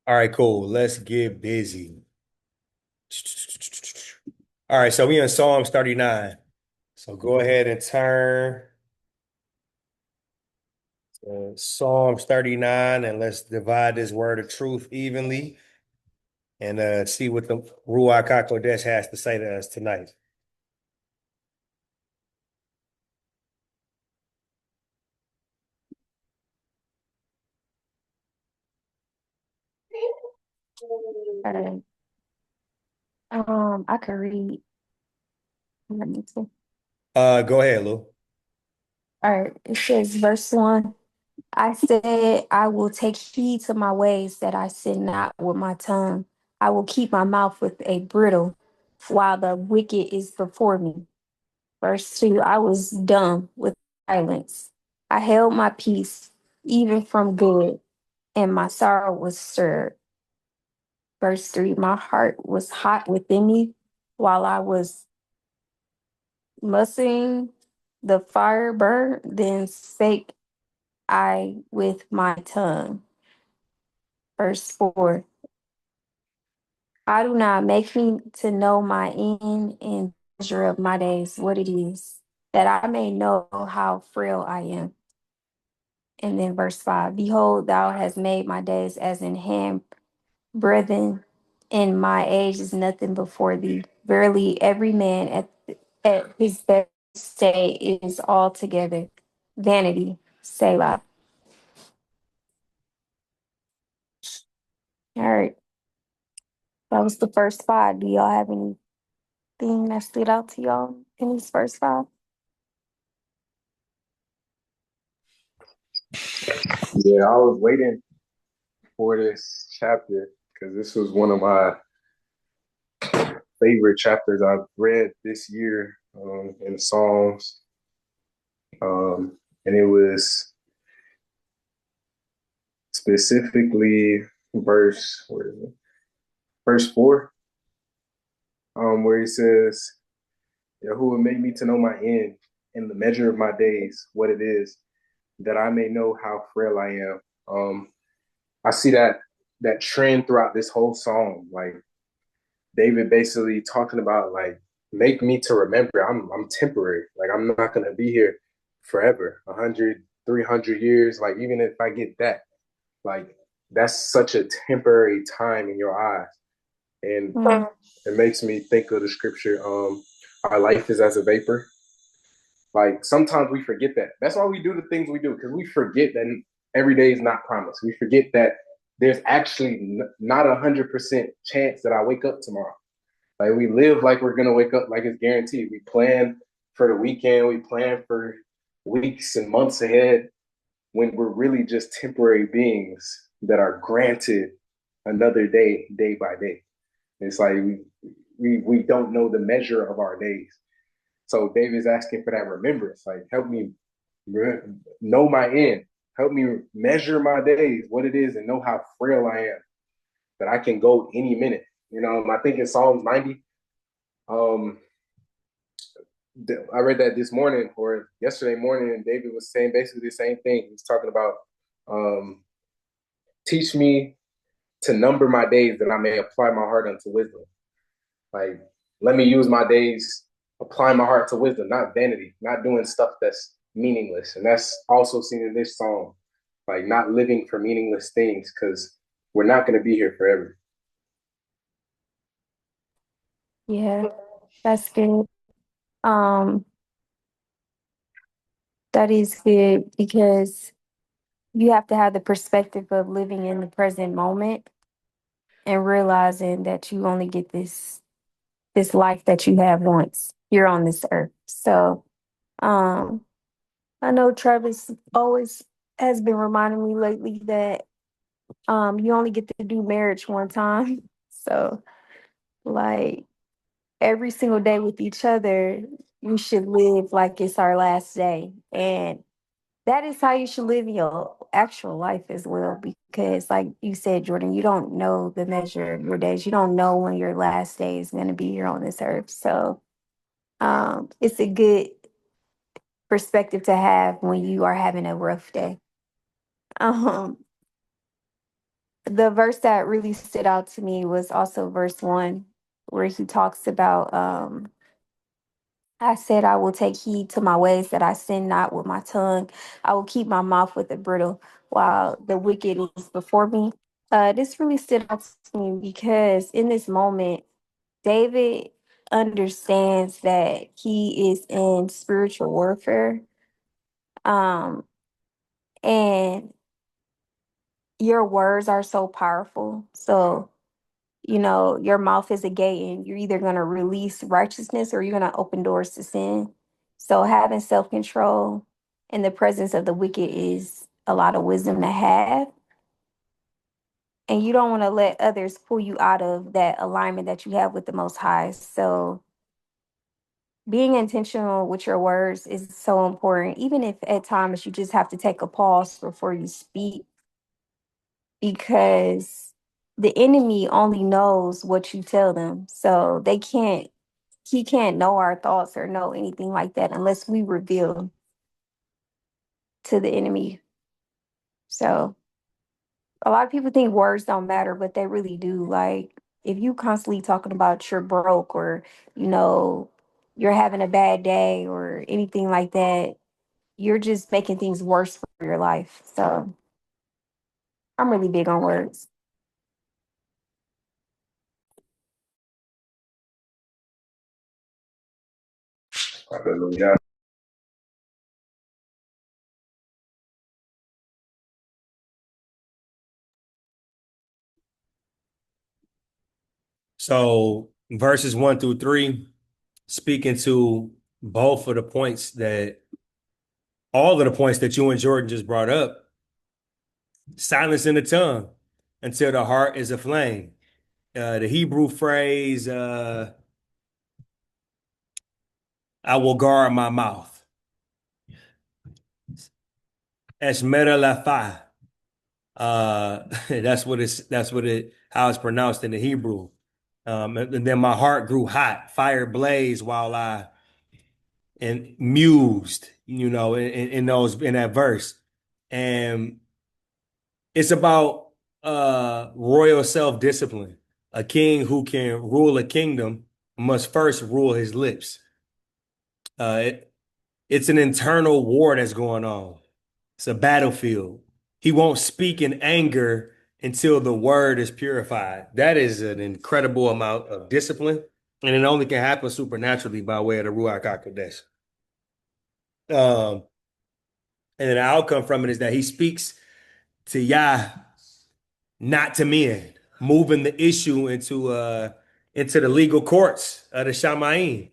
All right, cool. Let's get busy. All right, so we in Psalms 39. So go ahead and turn to Psalms 39 and let's divide this word of truth evenly and see what the Ruach HaKodesh has to say to us tonight. Uh, I could read. Let me see. Go ahead, Lou. All right. It says, verse 1. I said, I will take heed to my ways that I sin not with my tongue. I will keep my mouth with a bridle while the wicked is before me. Verse 2. I was dumb with silence. I held my peace even from good, and my sorrow was stirred. Verse 3. My heart was hot within me while I was mustering the fire burn, then spake I with my tongue. Verse 4. I do not make me to know my end and measure of my days, what it is, that I may know how frail I am. And then verse 5. Behold, thou hast made my days as in hand, brethren, and my age is nothing before thee. Verily, every man at his best state is altogether vanity. Selah. All right. That was the first five. Do y'all have anything that stood out to y'all in these first five? Yeah, I was waiting for this chapter because this was one of my favorite chapters I've read this year in Psalms. And it was specifically verse 4, where he says, who will make me to know my end and the measure of my days, what it is, that I may know how frail I am. I see that trend throughout this whole song. Like David basically talking about like make me to remember I'm temporary. Like I'm not gonna be here forever. 100, 300 years. Like even if I get that, like that's such a temporary time in your eyes. And it makes me think of the scripture, our life is as a vapor. Like sometimes we forget that. That's why we do the things we do, because we forget that every day is not promised. We forget that there's actually not 100% chance that I wake up tomorrow. Like we live like we're gonna wake up like it's guaranteed. We plan for the weekend, we plan for weeks and months ahead when we're really just temporary beings that are granted another day, day by day. It's like we don't know the measure of our days. So David's asking for that remembrance. Like, help me know my end. Help me measure my days, what it is, and know how frail I am. That I can go any minute. I think in Psalms 90, um, I read that this morning or yesterday morning, and David was saying basically the same thing. He's talking about um, teach me to number my days that I may apply my heart unto wisdom. Like, let me use my days, apply my heart to wisdom, not vanity, not doing stuff that's meaningless. And that's also seen in this song, like not living for meaningless things because we're not going to be here forever. Yeah, that's good. Um, that is good because you have to have the perspective of living in the present moment and realizing that you only get this life that you have once here on this earth. So, um, I know Travis always has been reminding me lately that you only get to do marriage one time. So, like every single day with each other, we should live like it's our last day. And that is how you should live your actual life as well. Because, like you said, Jordan, you don't know the measure of your days. You don't know when your last day is going to be here on this earth. So, it's a good perspective to have when you are having a rough day. Um, The verse that really stood out to me was also verse 1, where he talks about I said, I will take heed to my ways that I sin not with my tongue. I will keep my mouth with the bridle while the wicked is before me. This really stood out to me because in this moment, David understands that he is in spiritual warfare. Um, and your words are so powerful. So, your mouth is a gate, and you're either going to release righteousness or you're going to open doors to sin. So, having self control in the presence of the wicked is a lot of wisdom to have. And you don't want to let others pull you out of that alignment that you have with the Most High. So, being intentional with your words is so important, even if at times you just have to take a pause before you speak, because the enemy only knows what you tell them. So he can't know our thoughts or know anything like that unless we reveal to the enemy. So a lot of people think words don't matter, but they really do. Like if you constantly talking about you're broke or, you know, you're having a bad day or anything like that, you're just making things worse for your life. So I'm really big on words. Hallelujah. So verses 1 through 3, speaking to both of the points that all of the points that you and Jordan just brought up, silence in the tongue until the heart is aflame. The Hebrew phrase, I will guard my mouth. Eshmera lafa. That's how it's pronounced in the Hebrew. And then my heart grew hot, fire blazed while I and mused, in that verse. And it's about royal self-discipline. A king who can rule a kingdom must first rule his lips. It's an internal war that's going on. It's a battlefield. He won't speak in anger until the word is purified. That is an incredible amount of discipline, and it only can happen supernaturally by way of the Ruach HaKodesh. Um, and then the outcome from it is that he speaks to Yah, not to men, moving the issue into the legal courts of the Shamayim.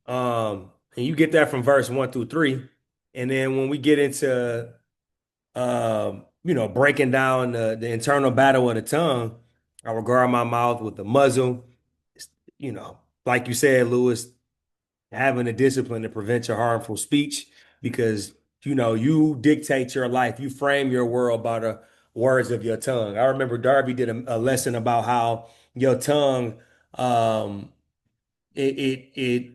And you get that from verse 1 through 3. And then when we get into breaking down the internal battle of the tongue, I will guard my mouth with the muzzle. You know, like you said, Lewis, having the discipline to prevent your harmful speech because you dictate your life, you frame your world by the words of your tongue. I remember Darby did a lesson about how your tongue um, it it it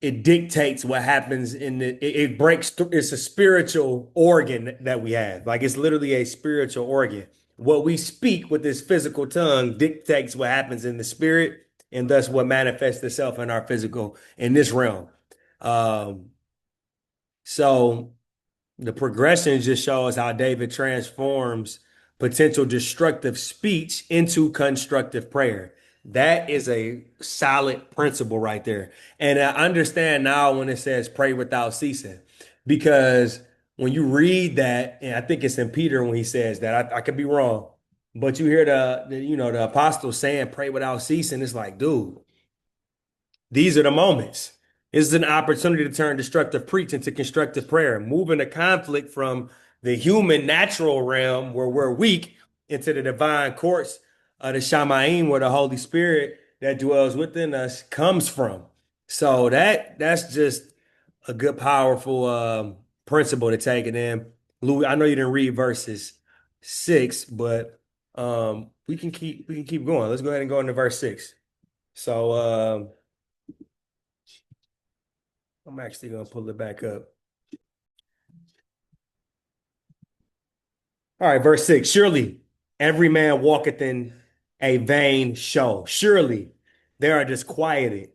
it dictates what happens it breaks through. It's a spiritual organ that we have. Like it's literally a spiritual organ. What we speak with this physical tongue dictates what happens in the spirit and thus what manifests itself in our physical in this realm. um so the progression just shows how David transforms potential destructive speech into constructive prayer. That is a solid principle right there. And I understand now when it says pray without ceasing, because when you read that, and I think it's in Peter when he says that, I could be wrong, but you hear the apostle saying pray without ceasing. It's like, dude, these are the moments. This is an opportunity to turn destructive preach into constructive prayer, moving the conflict from the human natural realm where we're weak into the divine courts of the Shamayim, where the Holy Spirit that dwells within us comes from. So that's just a good, powerful principle to take it in. Louis, I know you didn't read verses 6, but we can keep going. Let's go ahead and go into verse 6. So I'm actually gonna pull it back up. All right, verse 6. Surely Every man walketh in a vain show. Surely they are disquieted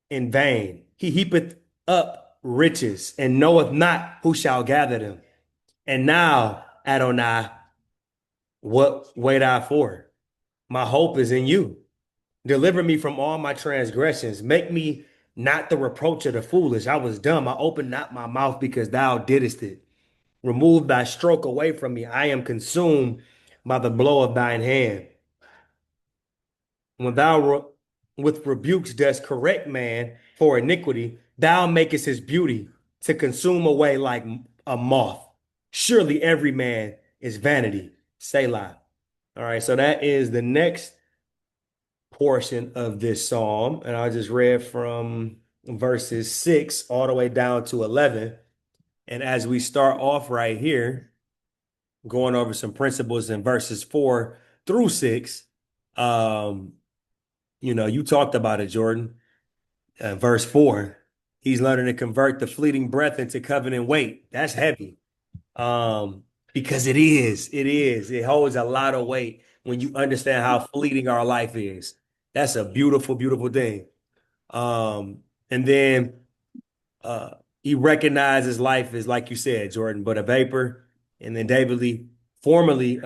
in vain. He heapeth up riches and knoweth not who shall gather them. And now, Adonai, what wait I for? My hope is in you. Deliver me from all my transgressions. Make me not the reproach of the foolish. I was dumb. I opened not my mouth because thou didst it. Remove thy stroke away from me. I am consumed by the blow of thine hand. When thou with rebukes dost correct man for iniquity, thou makest his beauty to consume away like a moth. Surely every man is vanity. Selah. All right, so that is the next portion of this psalm. And I just read from verses 6 all the way down to 11. And as we start off right here, going over some principles in verses 4 through 6, um, you talked about it, Jordan. Verse 4, he's learning to convert the fleeting breath into covenant weight. That's heavy. Um, because it holds a lot of weight when you understand how fleeting our life is. That's a beautiful, beautiful thing. Um, and then uh, he recognizes life as, like you said, Jordan, but a vapor. And then David Lee formally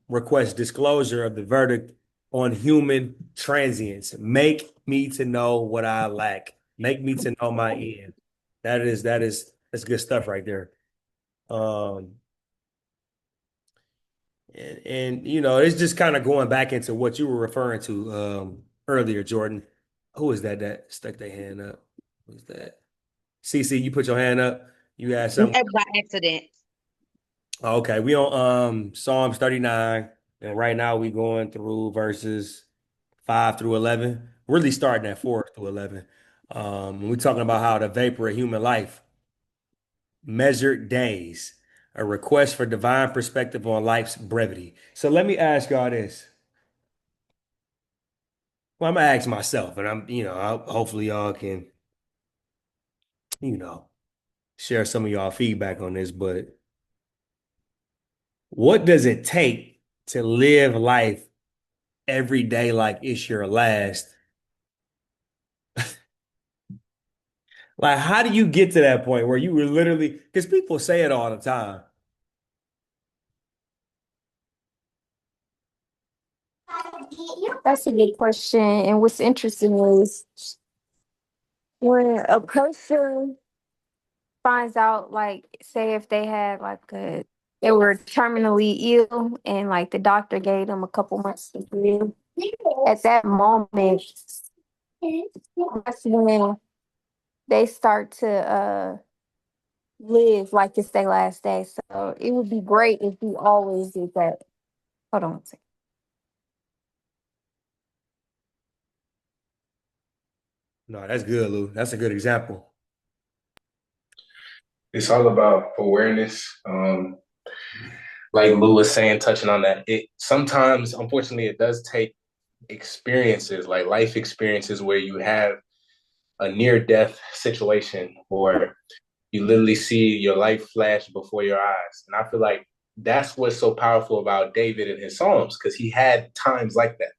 requests disclosure of the verdict on human transience. Make me to know what I lack. Make me to know my end. That's good stuff right there. Um, and it's just kind of going back into what you were referring to earlier, Jordan. Who is that stuck their hand up? Who's that? CC, you put your hand up. You had something. By accident. Oh, okay, we on Psalms 39, and right now we going through verses 5 through 11. Really starting at 4 through 11. We're talking about how the vapor of human life, measured days, a request for divine perspective on life's brevity. So let me ask y'all this. Well, I'm gonna ask myself, and hopefully y'all can, you know, share some of y'all feedback on this, but what does it take to live life every day like it's your last? Like, how do you get to that point where you were literally, because people say it all the time. That's a good question. And what's interesting is when a person finds out, like, say if they had they were terminally ill and like the doctor gave them a couple months to live, at that moment, that's when they start to live like it's their last day. So it would be great if we always did that. Hold on one second. No, that's good, Lou. That's a good example. It's all about awareness. Like Lou was saying, touching on that, it sometimes, unfortunately, it does take experiences, like life experiences, where you have a near death situation or you literally see your life flash before your eyes. And I feel like that's what's so powerful about David and his Psalms, because he had times like that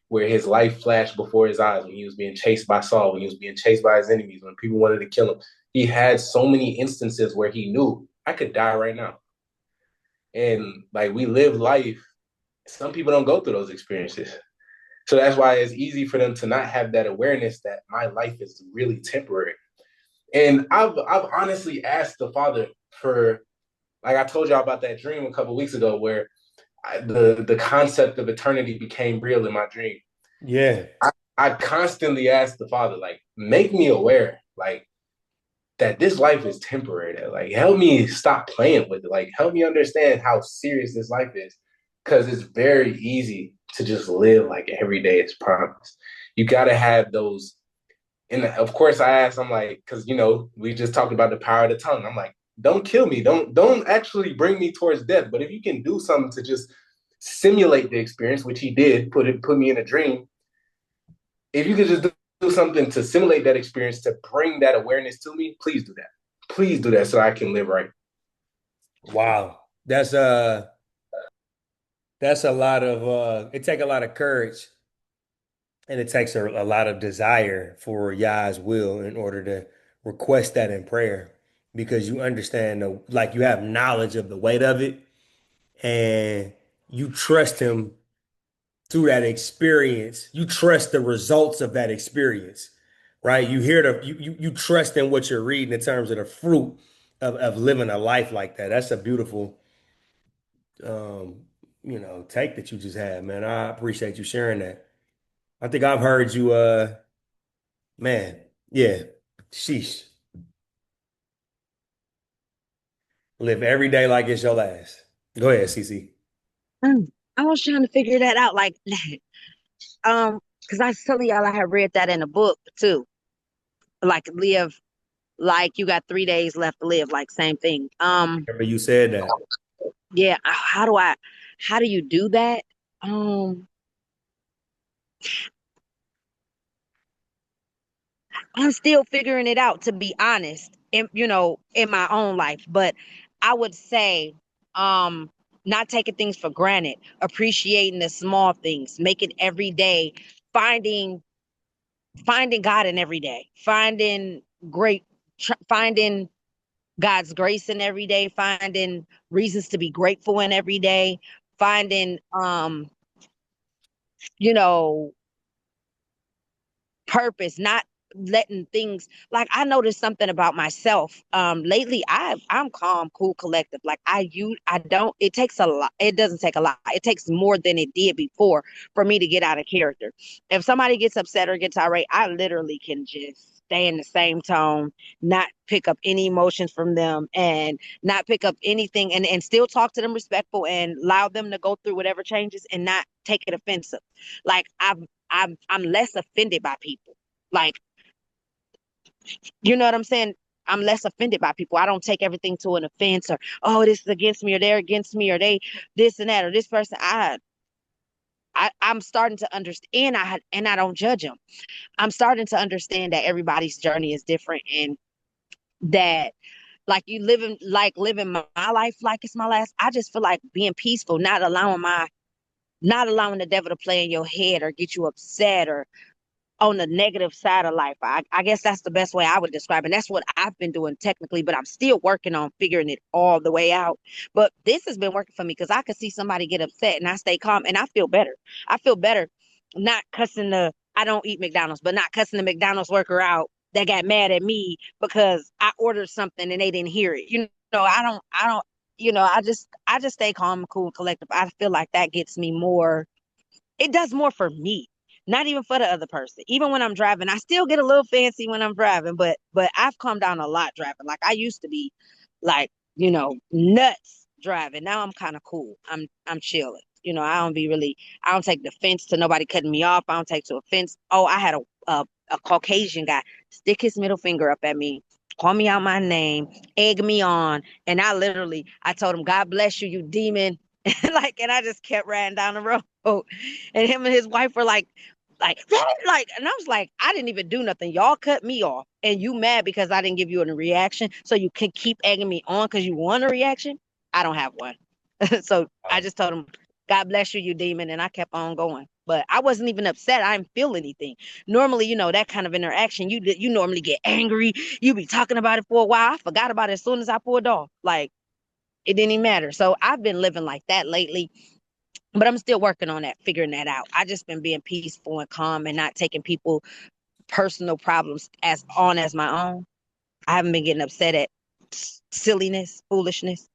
where his life flashed before his eyes when he was being chased by Saul, when he was being chased by his enemies, when people wanted to kill him. He had so many instances where he knew I could die right now. And like we live life, some people don't go through those experiences. So that's why it's easy for them to not have that awareness that my life is really temporary. And I've honestly asked the Father for, like I told y'all about that dream a couple of weeks ago, where the concept of eternity became real in my dream. Yeah. I constantly ask the Father, like, make me aware, like, that this life is temporary. That, like, help me stop playing with it. Like, help me understand how serious this life is. Because it's very easy to just live like every day is promised. You got to have those. And of course, I asked, I'm like, because, we just talked about the power of the tongue. I'm like, don't kill me. Don't actually bring me towards death. But if you can do something to just simulate the experience, which he did, put me in a dream, if you could just do something to simulate that experience to bring that awareness to me, please do that. Please do that so I can live right. Wow. That's a lot of it take a lot of courage and it takes a lot of desire for Yah's will in order to request that in prayer because you understand like you have knowledge of the weight of it and you trust him through that experience. You trust the results of that experience, right? You hear you trust in what you're reading in terms of the fruit of living a life like that. That's a beautiful um, take that you just had, man. I appreciate you sharing that. I think I've heard you man, yeah. Sheesh. Live every day like it's your last. Go ahead, CC. I was trying to figure that out, like, because I was telling y'all I had read that in a book too. Like, live like you got 3 days left to live, like same thing. Remember you said that. Yeah. How do you do that? Um, I'm still figuring it out, to be honest, in my own life. But I would say, um, not taking things for granted, appreciating the small things, making every day, finding finding God in every day, great, finding God's grace in every day, finding reasons to be grateful in every day, finding, you know, purpose, not letting things, like, I noticed something about myself. Lately I'm calm, cool, collective. Like, I don't, it takes a lot. It doesn't take a lot. It takes more than it did before for me to get out of character. If somebody gets upset or gets irate, I literally can just stay in the same tone, not pick up any emotions from them, and not pick up anything, and still talk to them respectful and allow them to go through whatever changes and not take it offensive. Like, I'm less offended by people. Like, you know what I'm saying? I'm less offended by people. I don't take everything to an offense, or, oh, this is against me, or they're against me, or they this and that, or this person. I'm starting to understand. I don't judge them. I'm starting to understand that everybody's journey is different, and that, like, living my life like it's my last. I just feel like being peaceful, not allowing the devil to play in your head or get you upset or on the negative side of life. I guess that's the best way I would describe it. And that's what I've been doing technically, but I'm still working on figuring it all the way out. But this has been working for me because I could see somebody get upset and I stay calm and I feel better. I feel better not cussing I don't eat McDonald's, but not cussing the McDonald's worker out that got mad at me because I ordered something and they didn't hear it. I don't, I just stay calm, cool, and collective. I feel like that gets me more, it does more for me, not even for the other person. Even when I'm driving, I still get a little fancy when I'm driving, but I've calmed down a lot driving. Like, I used to be, like, nuts driving. Now I'm kind of cool. I'm chilling. I don't take the offense to nobody cutting me off. I don't take to offense. Oh, I had a Caucasian guy stick his middle finger up at me, call me out my name, egg me on, and I told him, God bless you, you demon. Like, and I just kept riding down the road. And him and his wife were like, and I was like, I didn't even do nothing. Y'all cut me off, and you mad because I didn't give you a reaction, so you can keep egging me on because you want a reaction. I don't have one. So I Wow. just told him, God bless you, you demon, and I kept on going. But I wasn't even upset. I didn't feel anything. Normally, that kind of interaction, you normally get angry. You be talking about it for a while. I forgot about it as soon as I pulled off. Like, it didn't even matter. So I've been living like that lately, but I'm still working on that, figuring that out. I just been being peaceful and calm and not taking people personal problems as my own. I haven't been getting upset at silliness, foolishness.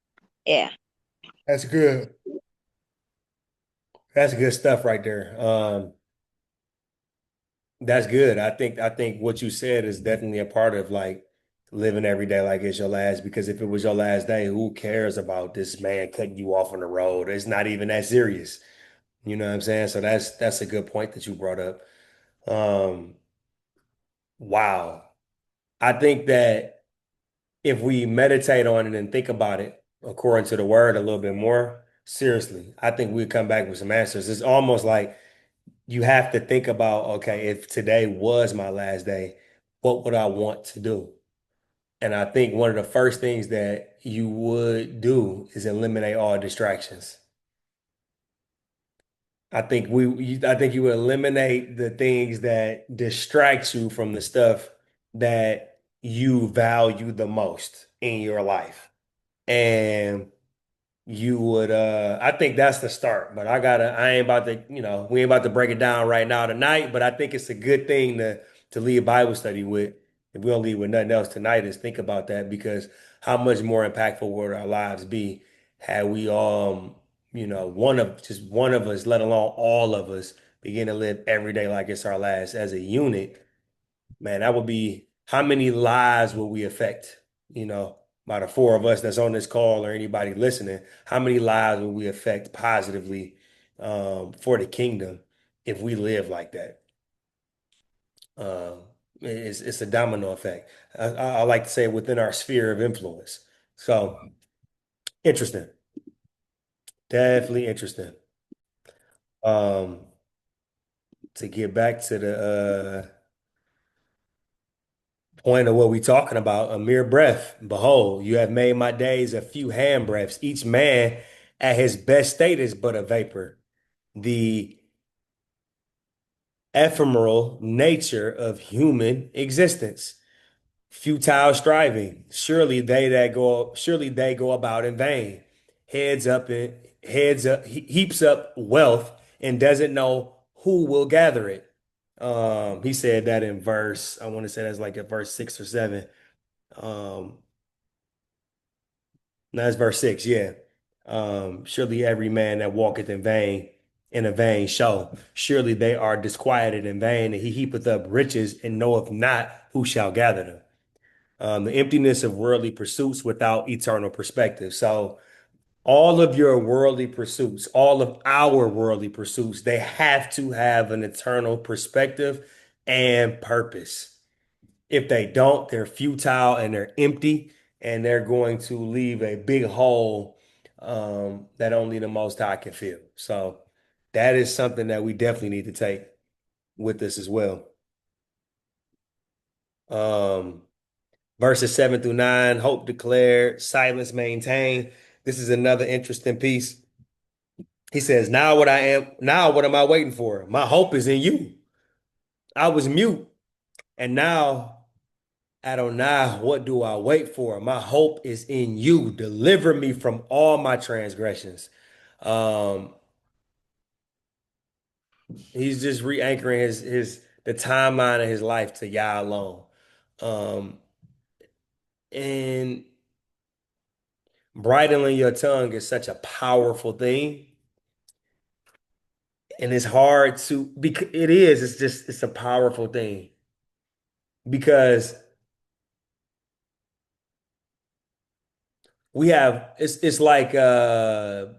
Yeah. That's good. That's good stuff right there. That's good. I think what you said is definitely a part of like living every day like it's your last. Because if it was your last day, who cares about this man cutting you off on the road? It's not even that serious. You know what I'm saying? So that's a good point that you brought up. Um, wow. I think that if we meditate on it and think about it according to the word a little bit more seriously, I think we'd come back with some answers. It's almost like you have to think about, okay, if today was my last day, what would I want to do? And I think one of the first things that you would do is eliminate all distractions. I think you would eliminate the things that distract you from the stuff that you value the most in your life. And you would I think that's the start, but I ain't about to, we ain't about to break it down right now tonight, but I think it's a good thing to leave Bible study with. If we don't leave with nothing else tonight, is think about that, because how much more impactful would our lives be had we one of us, let alone all of us, begin to live every day like it's our last as a unit. Man, that would be, how many lives will we affect? You know, by the four of us that's on this call or anybody listening, how many lives will we affect positively for the kingdom if we live like that? Um, it's a domino effect. I like to say within our sphere of influence. So interesting, definitely interesting. Um, to get back to the point of what we talking about, a mere breath. Behold, you have made my days a few handbreadths. Each man at his best state is but a vapor. The ephemeral nature of human existence. Futile striving. Surely they go about in vain. Heads up, heaps up wealth and doesn't know who will gather it. He said that in verse, I want to say that's like at verse 6 or 7. Um, No, that's verse 6, yeah. Surely every man that walketh in a vain show. Surely they are disquieted in vain, and he heapeth up riches and knoweth not who shall gather them. The emptiness of worldly pursuits without eternal perspective. So all of your worldly pursuits, all of our worldly pursuits, they have to have an eternal perspective and purpose. If they don't, they're futile and they're empty, and they're going to leave a big hole that only the Most High can fill. So that is something that we definitely need to take with us as well. Um, Verses 7 through 9, hope declared, silence maintained. This is another interesting piece. He says, now what am I waiting for? My hope is in you. I was mute, and now Adonai, what do I wait for? My hope is in you. Deliver me from all my transgressions. Um, he's just re-anchoring his the timeline of his life to Yah alone. Um, and bridling your tongue is such a powerful thing. And it's hard to, because it's a powerful thing, because it's like I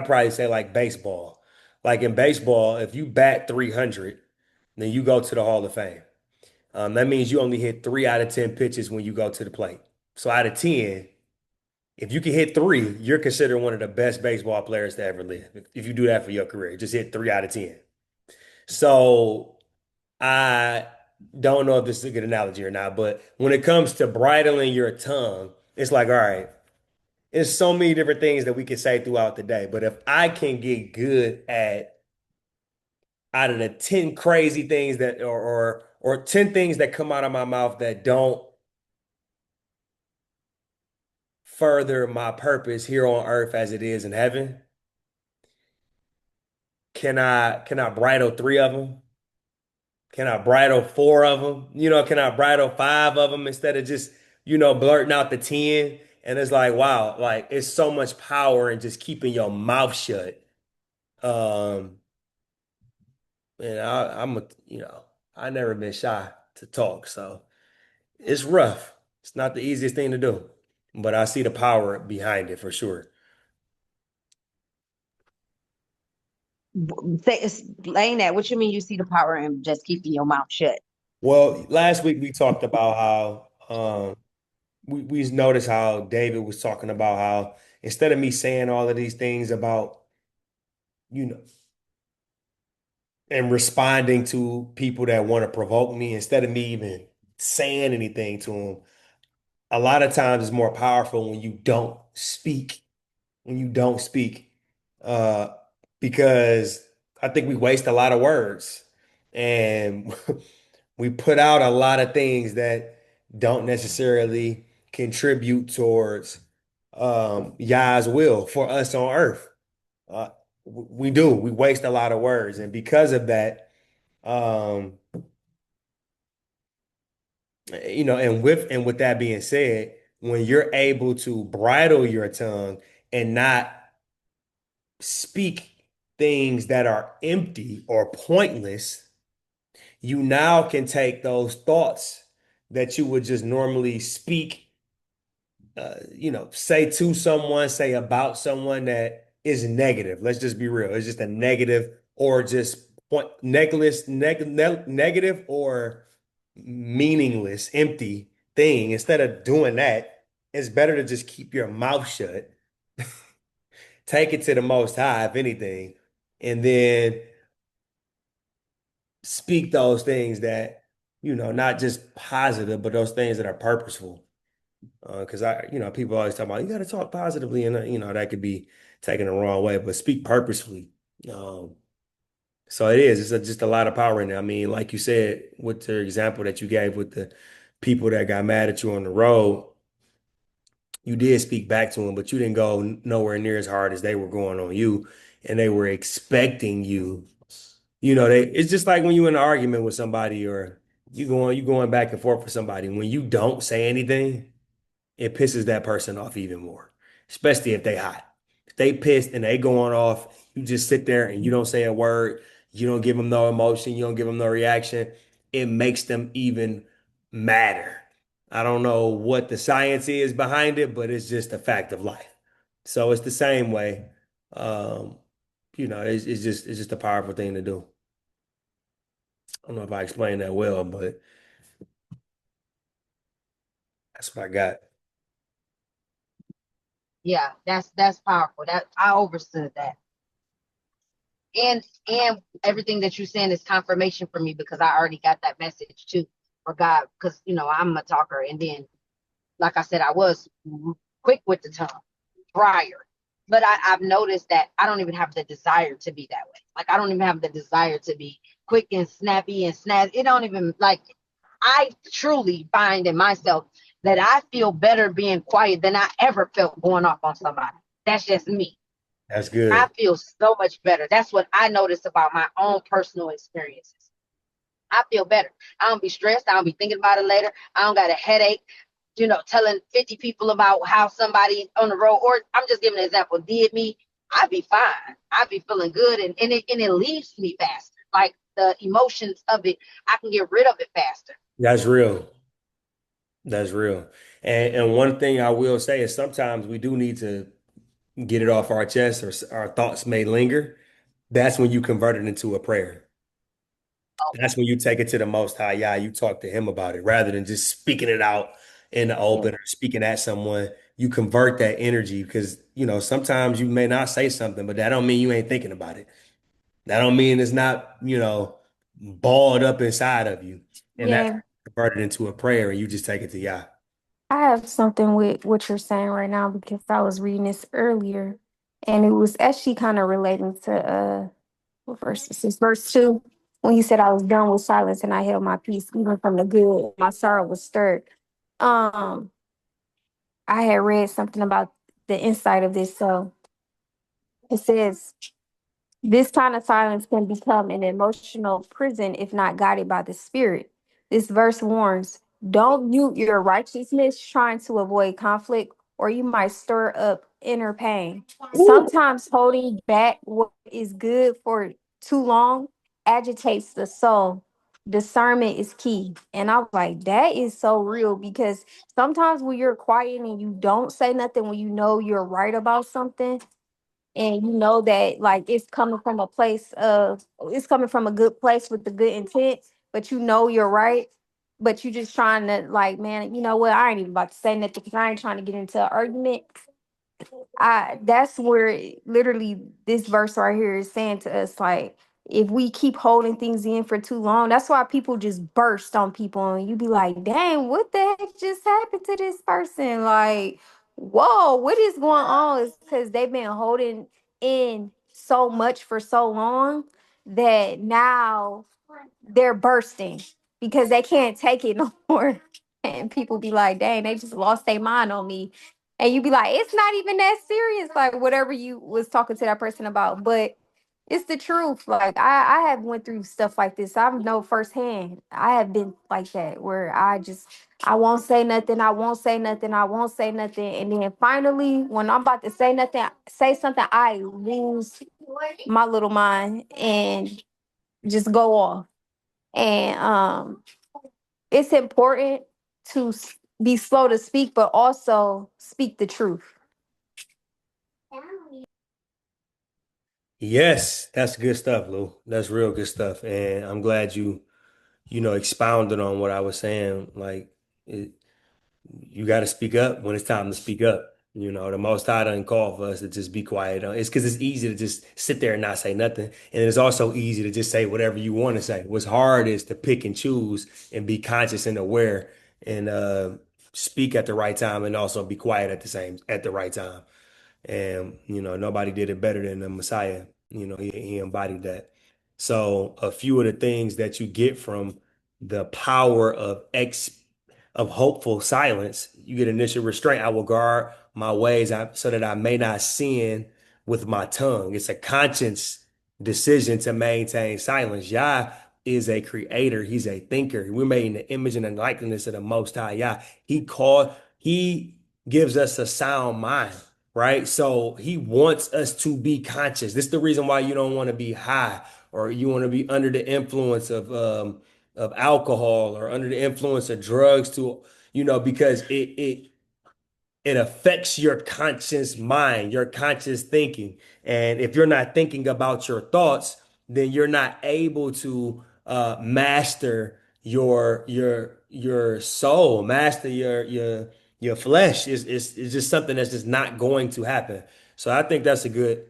probably say like baseball. Like in baseball, if you bat 300, then you go to the Hall of Fame. That means you only hit 3 out of 10 pitches when you go to the plate. So out of 10, if you can hit three, you're considered one of the best baseball players to ever live. If you do that for your career, just hit 3 out of 10. So I don't know if this is a good analogy or not, but when it comes to bridling your tongue, it's like, all right, there's so many different things that we can say throughout the day. But if I can get good at, out of the 10 crazy things that or 10 things that come out of my mouth that don't further my purpose here on earth as it is in heaven, can I bridle 3 of them? Can I bridle 4 of them? Can I bridle 5 of them instead of just, blurting out the 10? And it's like, wow, like it's so much power in just keeping your mouth shut. Um, and I never been shy to talk, so it's rough. It's not the easiest thing to do, but I see the power behind it for sure. Say, explain that. What you mean you see the power in just keeping your mouth shut? Well, last week we talked about how we noticed how David was talking about how instead of me saying all of these things about, you know, and responding to people that want to provoke me, instead of me even saying anything to them, a lot of times it's more powerful when you don't speak. When you don't speak. Uh, because I think we waste a lot of words and we put out a lot of things that don't necessarily contribute towards Yah's will for us on earth. Uh, we do. We waste a lot of words, and because of that, um, and with that being said, when you're able to bridle your tongue and not speak things that are empty or pointless, you now can take those thoughts that you would just normally speak, say to someone, say about someone that is negative. Let's just be real. It's just a negative or just negative or meaningless, empty thing. Instead of doing that, it's better to just keep your mouth shut, take it to the Most High, if anything, and then speak those things that, not just positive, but those things that are purposeful. Because people always talk about you got to talk positively, and that could be taken the wrong way, but speak purposefully. Um, so it is. Just a lot of power in there. I mean, like you said, with the example that you gave with the people that got mad at you on the road, you did speak back to them, but you didn't go nowhere near as hard as they were going on you, and they were expecting you. It's just like when you in an argument with somebody or you going back and forth with somebody. When you don't say anything, it pisses that person off even more, especially if they hot. If they pissed and they going off, you just sit there and you don't say a word. You don't give them no emotion. You don't give them no reaction. It makes them even madder. I don't know what the science is behind it, but it's just a fact of life. So it's the same way. Um, it's just a powerful thing to do. I don't know if I explained that well, but that's what I got. Yeah, that's powerful. That I understood that. And everything that you're saying is confirmation for me because I already got that message too for God because I'm a talker and then like I said I was quick with the tongue prior, but I've noticed that I don't even have the desire to be that way. Like I don't even have the desire to be quick and snappy and snaz. It don't even like I truly find in myself that I feel better being quiet than I ever felt going off on somebody. That's just me. That's I good. feel so much better. That's what I noticed about my own personal experiences. I feel better. I don't be stressed. I don't be thinking about it later. I don't got a headache, telling 50 people about how somebody on the road, or I'm just giving an example, did me. I'd be fine. I'd be feeling good. And it leaves me faster. Like the emotions of it, I can get rid of it faster. That's real. That's real. And one thing I will say is sometimes we do need to get it off our chest or our thoughts may linger. That's when you convert it into a prayer. Okay. That's when you take it to the Most High. Yeah, you talk to him about it rather than just speaking it out in the Yeah. open or speaking at someone. You convert that energy because, sometimes you may not say something, but that don't mean you ain't thinking about it. That don't mean it's not, balled up inside of you. And that's Yeah, converted into a prayer and you just take it to Yah. I have something with what you're saying right now because I was reading this earlier and it was actually kind of relating to what verse is this? Verse 2. When he said I was done with silence and I held my peace, even from the good, my sorrow was stirred. Um, I had read something about the insight of this. So it says this kind of silence can become an emotional prison if not guided by the spirit. This verse warns, don't mute your righteousness trying to avoid conflict, or you might stir up inner pain. Ooh, Sometimes holding back what is good for too long agitates the soul. Discernment is key. And I was like, that is so real because sometimes when you're quiet and you don't say nothing, when you know you're right about something, and you know that like it's coming from a good place with the good intent, but you know you're right, but you just trying to like, man, you know what, I ain't even about to say nothing because I ain't trying to get into an argument. I That's where literally this verse right here is saying to us, like, if we keep holding things in for too long, that's why people just burst on people and you be like, dang, what the heck just happened to this person? Like, whoa, what is going on? Is because they've been holding in so much for so long that now they're bursting because they can't take it no more. And people be like, dang, they just lost their mind on me. And you be like, it's not even that serious, like whatever you was talking to that person about. But it's the truth. Like I have went through stuff like this. I know firsthand. I have been like that where I won't say nothing, I won't say nothing, I won't say nothing. And then finally, when I'm about to say something, I lose my little mind and just go off. And it's important to be slow to speak, but also speak the truth. Yes, that's good stuff, Lou. That's real good stuff. And I'm glad you expounded on what I was saying. Like, it, you got to speak up when it's time to speak up. The Most High doesn't call for us to just be quiet. It's because it's easy to just sit there and not say nothing. And it's also easy to just say whatever you want to say. What's hard is to pick and choose and be conscious and aware and speak at the right time and also be quiet at the right time. And, nobody did it better than the Messiah. He embodied that. So a few of the things that you get from the power of hopeful silence, you get initial restraint. I will guard my ways so that I may not sin with my tongue. It's a conscious decision to maintain silence. Yah is a creator. He's a thinker. We're made in the image and the likeness of the Most High Yah. He gives us a sound mind, right? So he wants us to be conscious. This is the reason why you don't want to be high or you want to be under the influence of alcohol or under the influence of drugs because it affects your conscious mind, your conscious thinking. And if you're not thinking about your thoughts, then you're not able to master your soul, master your flesh. Is just something that's just not going to happen. So I think that's a good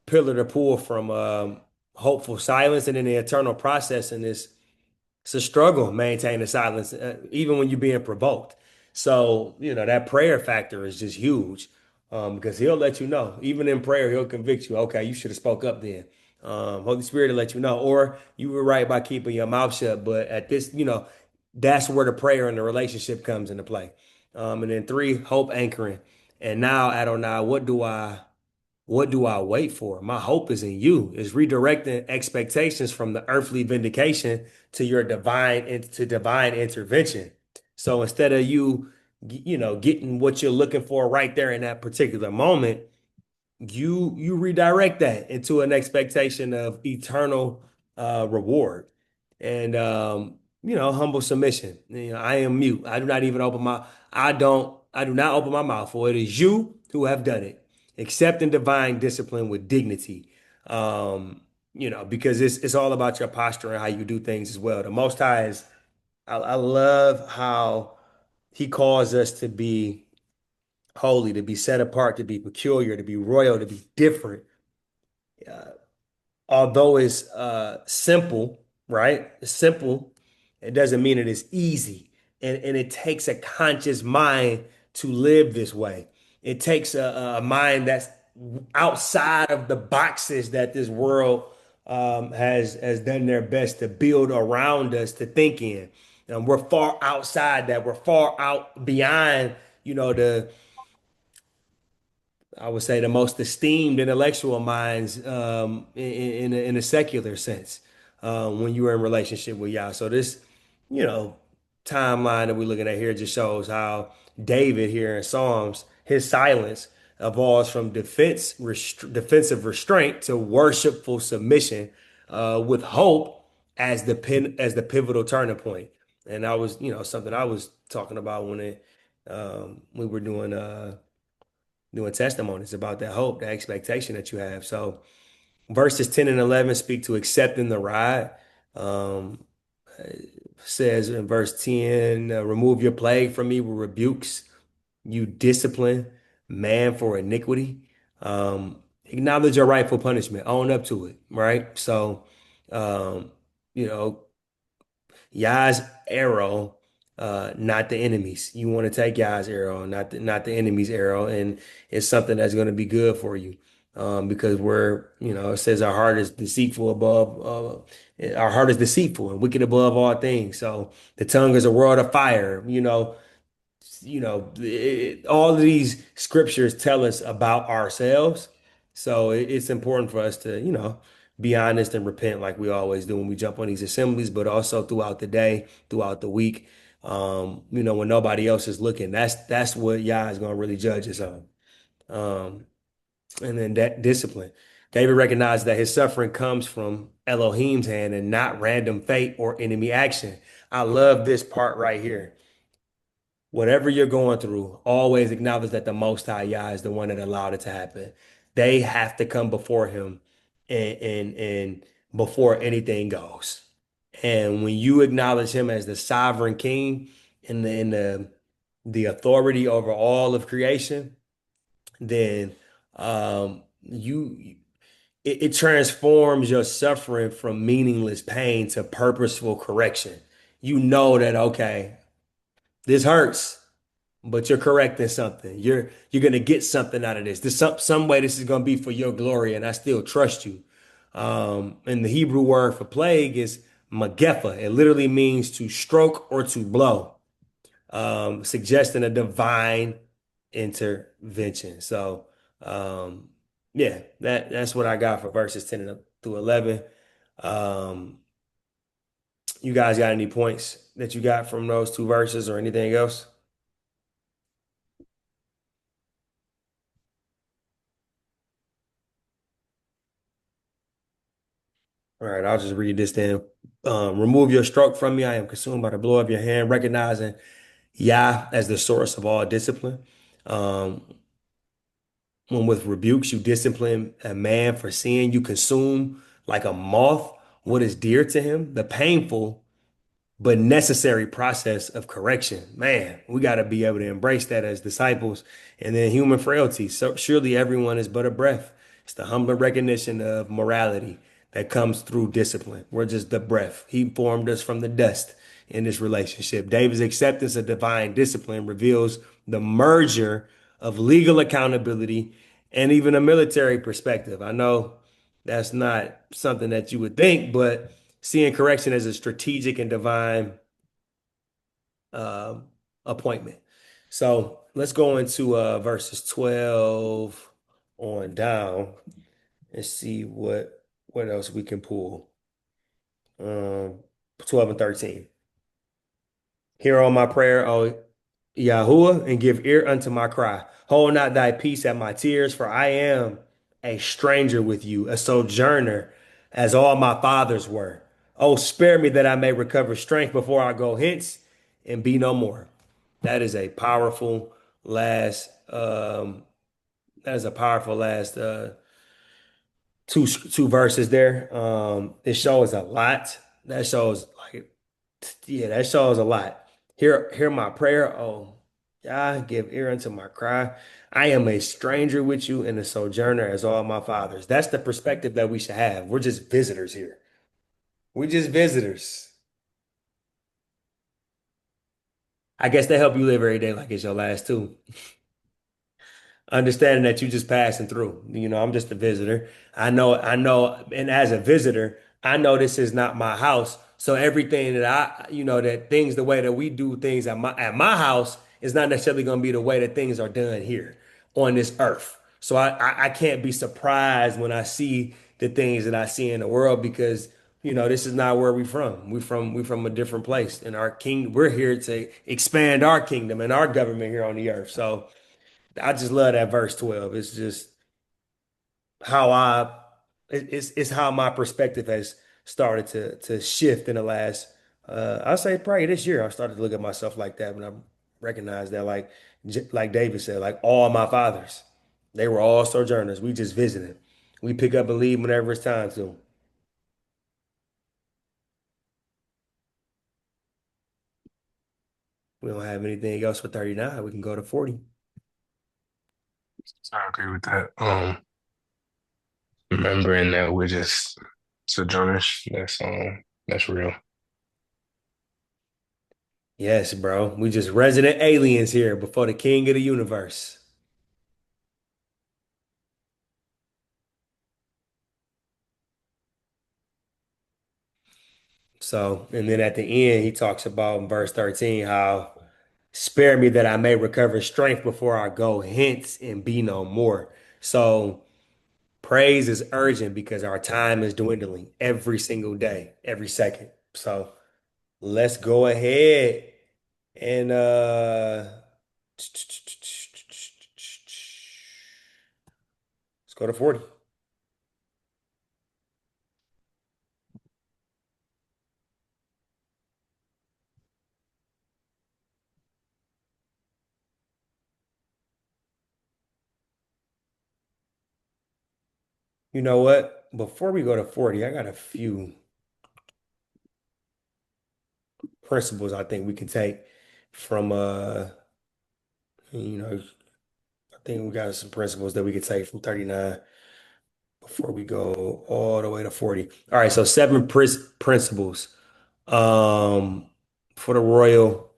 pillar to pull from hopeful silence, and then the eternal process in this. It's a struggle maintaining silence, even when you're being provoked. So, that prayer factor is just huge, because he'll let you know. Even in prayer, he'll convict you. Okay, you should have spoke up then. Holy Spirit will let you know. Or you were right by keeping your mouth shut. But at this, that's where the prayer and the relationship comes into play. And then three, hope anchoring. And now, Adonai, what do I wait for? My hope is in you. It's redirecting expectations from the earthly vindication to your divine intervention. So instead of getting what you're looking for right there in that particular moment, you redirect that into an expectation of eternal reward and humble submission. I am mute. I do not open my mouth, for it is you who have done it. Accepting divine discipline with dignity. Because it's all about your posture and how you do things as well. The Most High is I love how he calls us to be holy, to be set apart, to be peculiar, to be royal, to be different. Although it's simple, right? It's simple. It doesn't mean it is easy. And it takes a conscious mind to live this way. It takes a mind that's outside of the boxes that this world has done their best to build around us to think in. We're far outside that. We're far out beyond, the I would say the most esteemed intellectual minds in a secular sense when you are in relationship with Yah. So this, you know, timeline that we're looking at here just shows how David here in Psalms, his silence evolves from defensive restraint to worshipful submission with hope as the pivotal turning point. And that was, something I was talking about when we were doing testimonies about that hope, the expectation that you have. So verses 10 and 11 speak to accepting the ride. Um, says in verse 10, remove your plague from me with rebukes, you discipline man for iniquity. Acknowledge your rightful punishment, own up to it, right? So, um, you know, Yah's arrow, not the enemy's. You want to take Yah's arrow, not the enemy's arrow, and it's something that's going to be good for you. because it says our heart is deceitful our heart is deceitful and wicked above all things. So the tongue is a world of fire. All of these scriptures tell us about ourselves. So it's important for us to, be honest and repent like we always do when we jump on these assemblies, but also throughout the day, throughout the week. When nobody else is looking, that's what Yah is gonna really judge us on. Um, and then that discipline. David recognized that his suffering comes from Elohim's hand and not random fate or enemy action. I love this part right here. Whatever you're going through, always acknowledge that the Most High Yah is the one that allowed it to happen. They have to come before him and before anything goes. And when you acknowledge him as the sovereign king and the authority over all of creation, then you it transforms your suffering from meaningless pain to purposeful correction. You know that okay, this hurts, but you're correcting something. You're gonna get something out of this. This some way this is gonna be for your glory, and I still trust you. And the Hebrew word for plague is magefa. It literally means to stroke or to blow, suggesting a divine intervention. So, yeah, that's what I got for verses 10 through 11. Um, you guys got any points that you got from those two verses or anything else? All right, I'll just read this then. Remove your stroke from me. I am consumed by the blow of your hand, recognizing Yah as the source of all discipline. Um, when with rebukes, you discipline a man for sin, you consume like a moth what is dear to him. The painful but necessary process of correction. Man, we got to be able to embrace that as disciples. And then human frailty. So surely everyone is but a breath. It's the humble recognition of morality that comes through discipline. We're just the breath. He formed us from the dust in this relationship. David's acceptance of divine discipline reveals the merger of legal accountability and even a military perspective. I know that's not something that you would think, but seeing correction as a strategic and divine um, appointment. So let's go into verses 12 on down and see what else we can pull. Um, 12 and 13. Hear all my prayer, O Yahuwah, and give ear unto my cry. Hold not thy peace at my tears, for I am a stranger with you, a sojourner, as all my fathers were. Oh, spare me that I may recover strength before I go hence and be no more. That is a powerful last. That is a powerful last two verses there. It shows a lot. That shows like yeah, that shows a lot. Hear my prayer. Oh, Yah, give ear unto my cry. I am a stranger with you and a sojourner as all my fathers. That's the perspective that we should have. We're just visitors here. We're just visitors. I guess they help you live every day like it's your last too. Understanding that you just passing through. I'm just a visitor. I know, and as a visitor, I know this is not my house. So everything that that things the way that we do things at my house is not necessarily going to be the way that things are done here on this earth. So I can't be surprised when I see the things that I see in the world because this is not where we from. We from a different place. And our king, we're here to expand our kingdom and our government here on the earth. So I just love that verse 12. It's just how it's how my perspective has started to shift in the last I'll say probably this year. I started to look at myself like that when I recognized that like David said, like all my fathers, they were all sojourners. We just visited. We pick up and leave whenever it's time to. We don't have anything else for 39. We can go to 40. I agree with that. Remembering that we're just sojourners, that's real. Yes, bro. We just resident aliens here before the king of the universe. So, and then at the end, he talks about in verse 13 how spare me that I may recover strength before I go hence and be no more. So, praise is urgent because our time is dwindling every single day, every second. So, let's go ahead and let's go to 40. You know what? Before we go to 40, I got a few principles I think we can take from you know, I think we got some principles that we could take from 39 before we go all the way to 40. All right, so seven principles um for the royal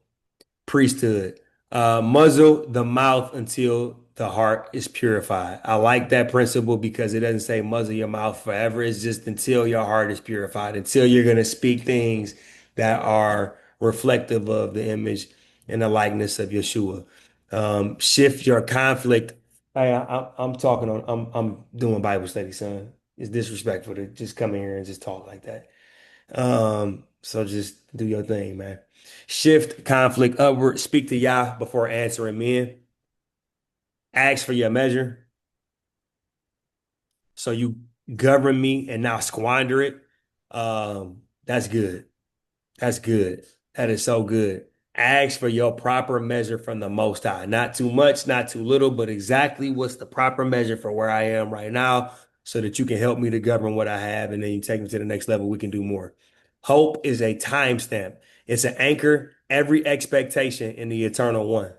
priesthood. Muzzle the mouth until the heart is purified. I like that principle because it doesn't say muzzle your mouth forever. It's just until your heart is purified, until you're going to speak things that are reflective of the image and the likeness of Yeshua. Shift your conflict. I'm talking on. I'm doing Bible study, son. It's disrespectful to just come in here and just talk like that. So just do your thing, man. Shift conflict upward. Speak to Yah before answering men. Ask for your measure. So you govern me and now squander it. That's good. That's good. That is so good. Ask for your proper measure from the Most High. Not too much, not too little, but exactly what's the proper measure for where I am right now so that you can help me to govern what I have and then you take me to the next level. We can do more. Hope is a timestamp, it's an anchor, every expectation in the eternal one,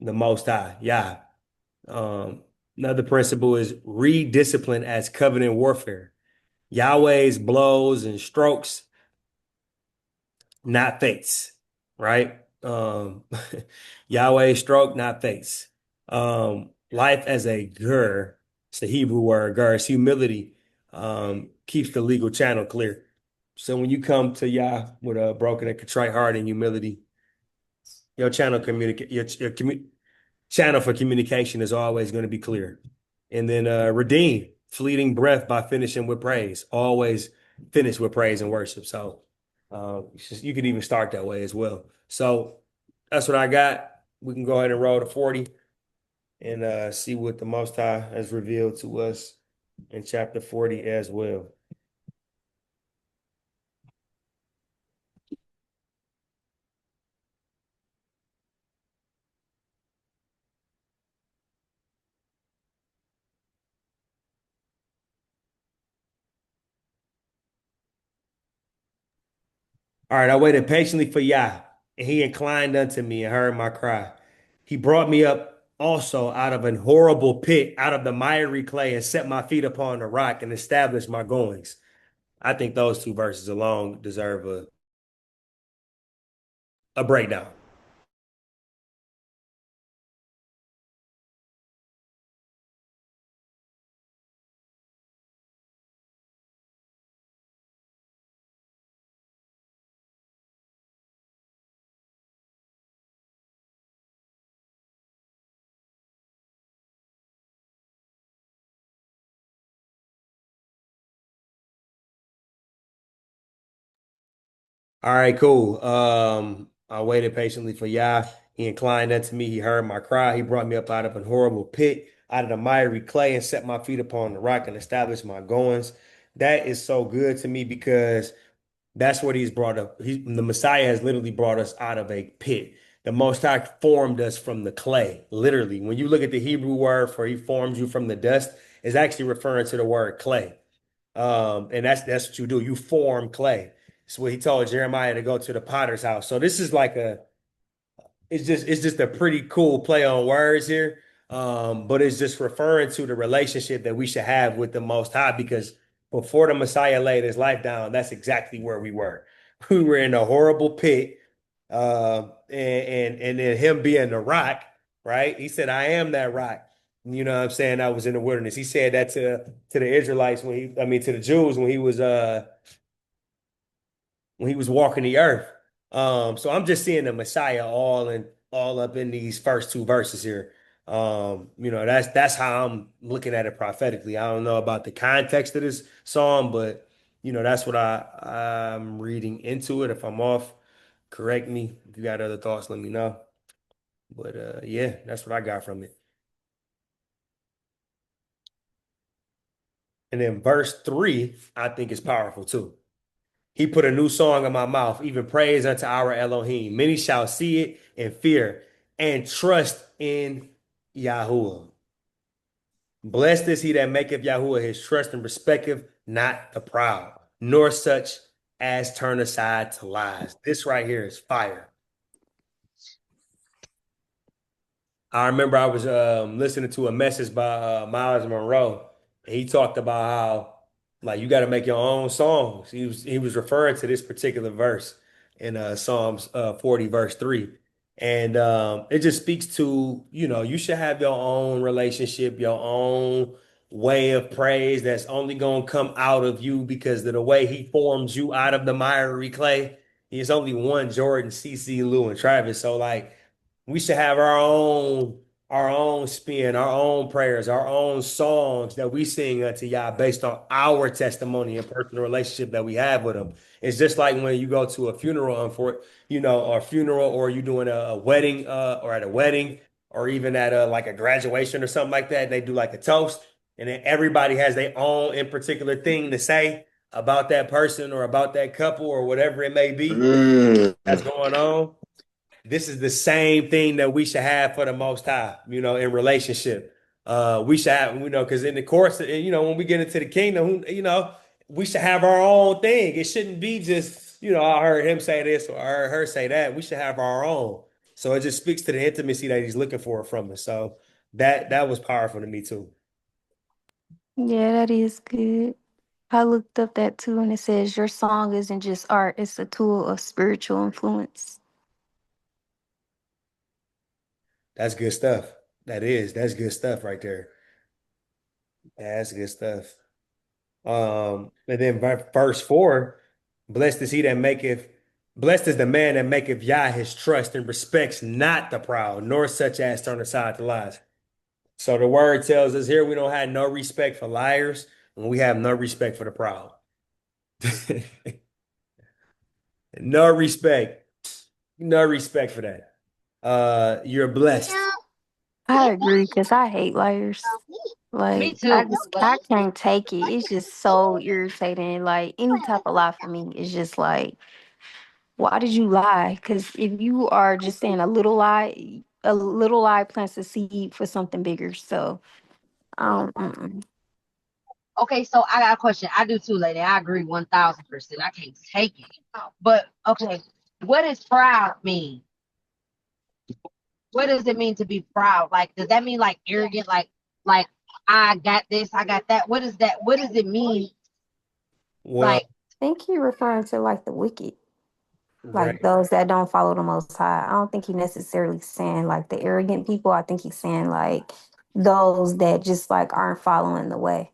the Most High. Yeah. Um, Another principle is rediscipline as covenant warfare. Yahweh's blows and strokes not face, right? Yahweh stroke, not face. Life as a gur, it's the Hebrew word gur, it's humility, keeps the legal channel clear. So when you come to Yah with a broken and contrite heart and humility, your channel communicate channel for communication is always going to be clear. And then redeem fleeting breath by finishing with praise. Always finish with praise and worship. So you could even start that way as well. So that's what I got. We can go ahead and roll to 40 and see what the Most High has revealed to us in chapter 40 as well. All right, I waited patiently for Yah, and he inclined unto me and heard my cry. He brought me up also out of an horrible pit, out of the miry clay, and set my feet upon the rock and established my goings. I think those two verses alone deserve a breakdown. All right, cool. I waited patiently for Yah. He inclined unto me. He heard my cry. He brought me up out of an horrible pit, out of the miry clay, and set my feet upon the rock and established my goings. That is so good to me because that's what he's brought up. The Messiah has literally brought us out of a pit. The Most High formed us from the clay, literally. When you look at the Hebrew word for he forms you from the dust, it's actually referring to the word clay. And that's what you do. You form clay. It's what he told Jeremiah to go to the potter's house. So this is like it's just a pretty cool play on words here. But it's just referring to the relationship that we should have with the Most High because before the Messiah laid his life down, that's exactly where we were. We were in a horrible pit. And then him being the rock, right? He said, I am that rock. You know what I'm saying? I was in the wilderness. He said that to the Israelites when he, I mean, to the Jews when he was when he was walking the earth. So I'm just seeing the Messiah all up in these first two verses here. That's how I'm looking at it prophetically. I don't know about the context of this psalm, but that's what I'm reading into it. If I'm off, correct me. If you got other thoughts, let me know. But yeah, that's what I got from it. And then verse 3, I think is powerful too. He put a new song in my mouth, even praise unto our Elohim. Many shall see it and fear and trust in Yahuwah. Blessed is he that maketh Yahuwah his trust and respecteth not the proud, nor such as turn aside to lies. This right here is fire. I remember I was listening to a message by Miles Monroe, and he talked about how like you got to make your own songs. He was referring to this particular verse in Psalms 40 verse 3. And it just speaks to, you should have your own relationship, your own way of praise that's only going to come out of you because of the way he forms you out of the miry clay. He's only one Jordan, CC, Lou, and Travis. So like we should have our own spin, our own prayers, our own songs that we sing unto Yah based on our testimony and personal relationship that we have with Him. It's just like when you go to a funeral, or funeral, or you doing a wedding, or at a wedding, or even at like a graduation or something like that. And they do like a toast, and then everybody has their own in particular thing to say about that person or about that couple or whatever it may be Mm. that's going on. This is the same thing that we should have for the Most High, in relationship. We should have, because in the course, when we get into the kingdom, we should have our own thing. It shouldn't be just, I heard him say this or I heard her say that. We should have our own. So it just speaks to the intimacy that he's looking for from us. So that was powerful to me too. Yeah, that is good. I looked up that too, and it says your song isn't just art, it's a tool of spiritual influence. That's good stuff. That's good stuff right there. That's good stuff. And then verse 4, blessed is he that maketh, blessed is the man that maketh Yah his trust and respects not the proud, nor such as turn aside to lies. So the word tells us here we don't have no respect for liars, and we have no respect for the proud. No respect. No respect for that. You're blessed. I agree because I hate liars. Me Like too. I can't take it. It's just so irritating. Like any type of lie for me is just like, why did you lie? Because if you are just saying a little lie plants a seed for something bigger. So, mm-mm. Okay, so I got a question. I do too, lady. I agree 1000%. I can't take it. But okay, what does proud mean? What does it mean to be proud? Like, does that mean like arrogant? Like I got this, I got that. What is that? What does it mean? Well, Like, I think he referring to like the wicked, like right. those that don't follow the Most High. I don't think he necessarily saying like the arrogant people. I think he's saying like those that just like aren't following the way.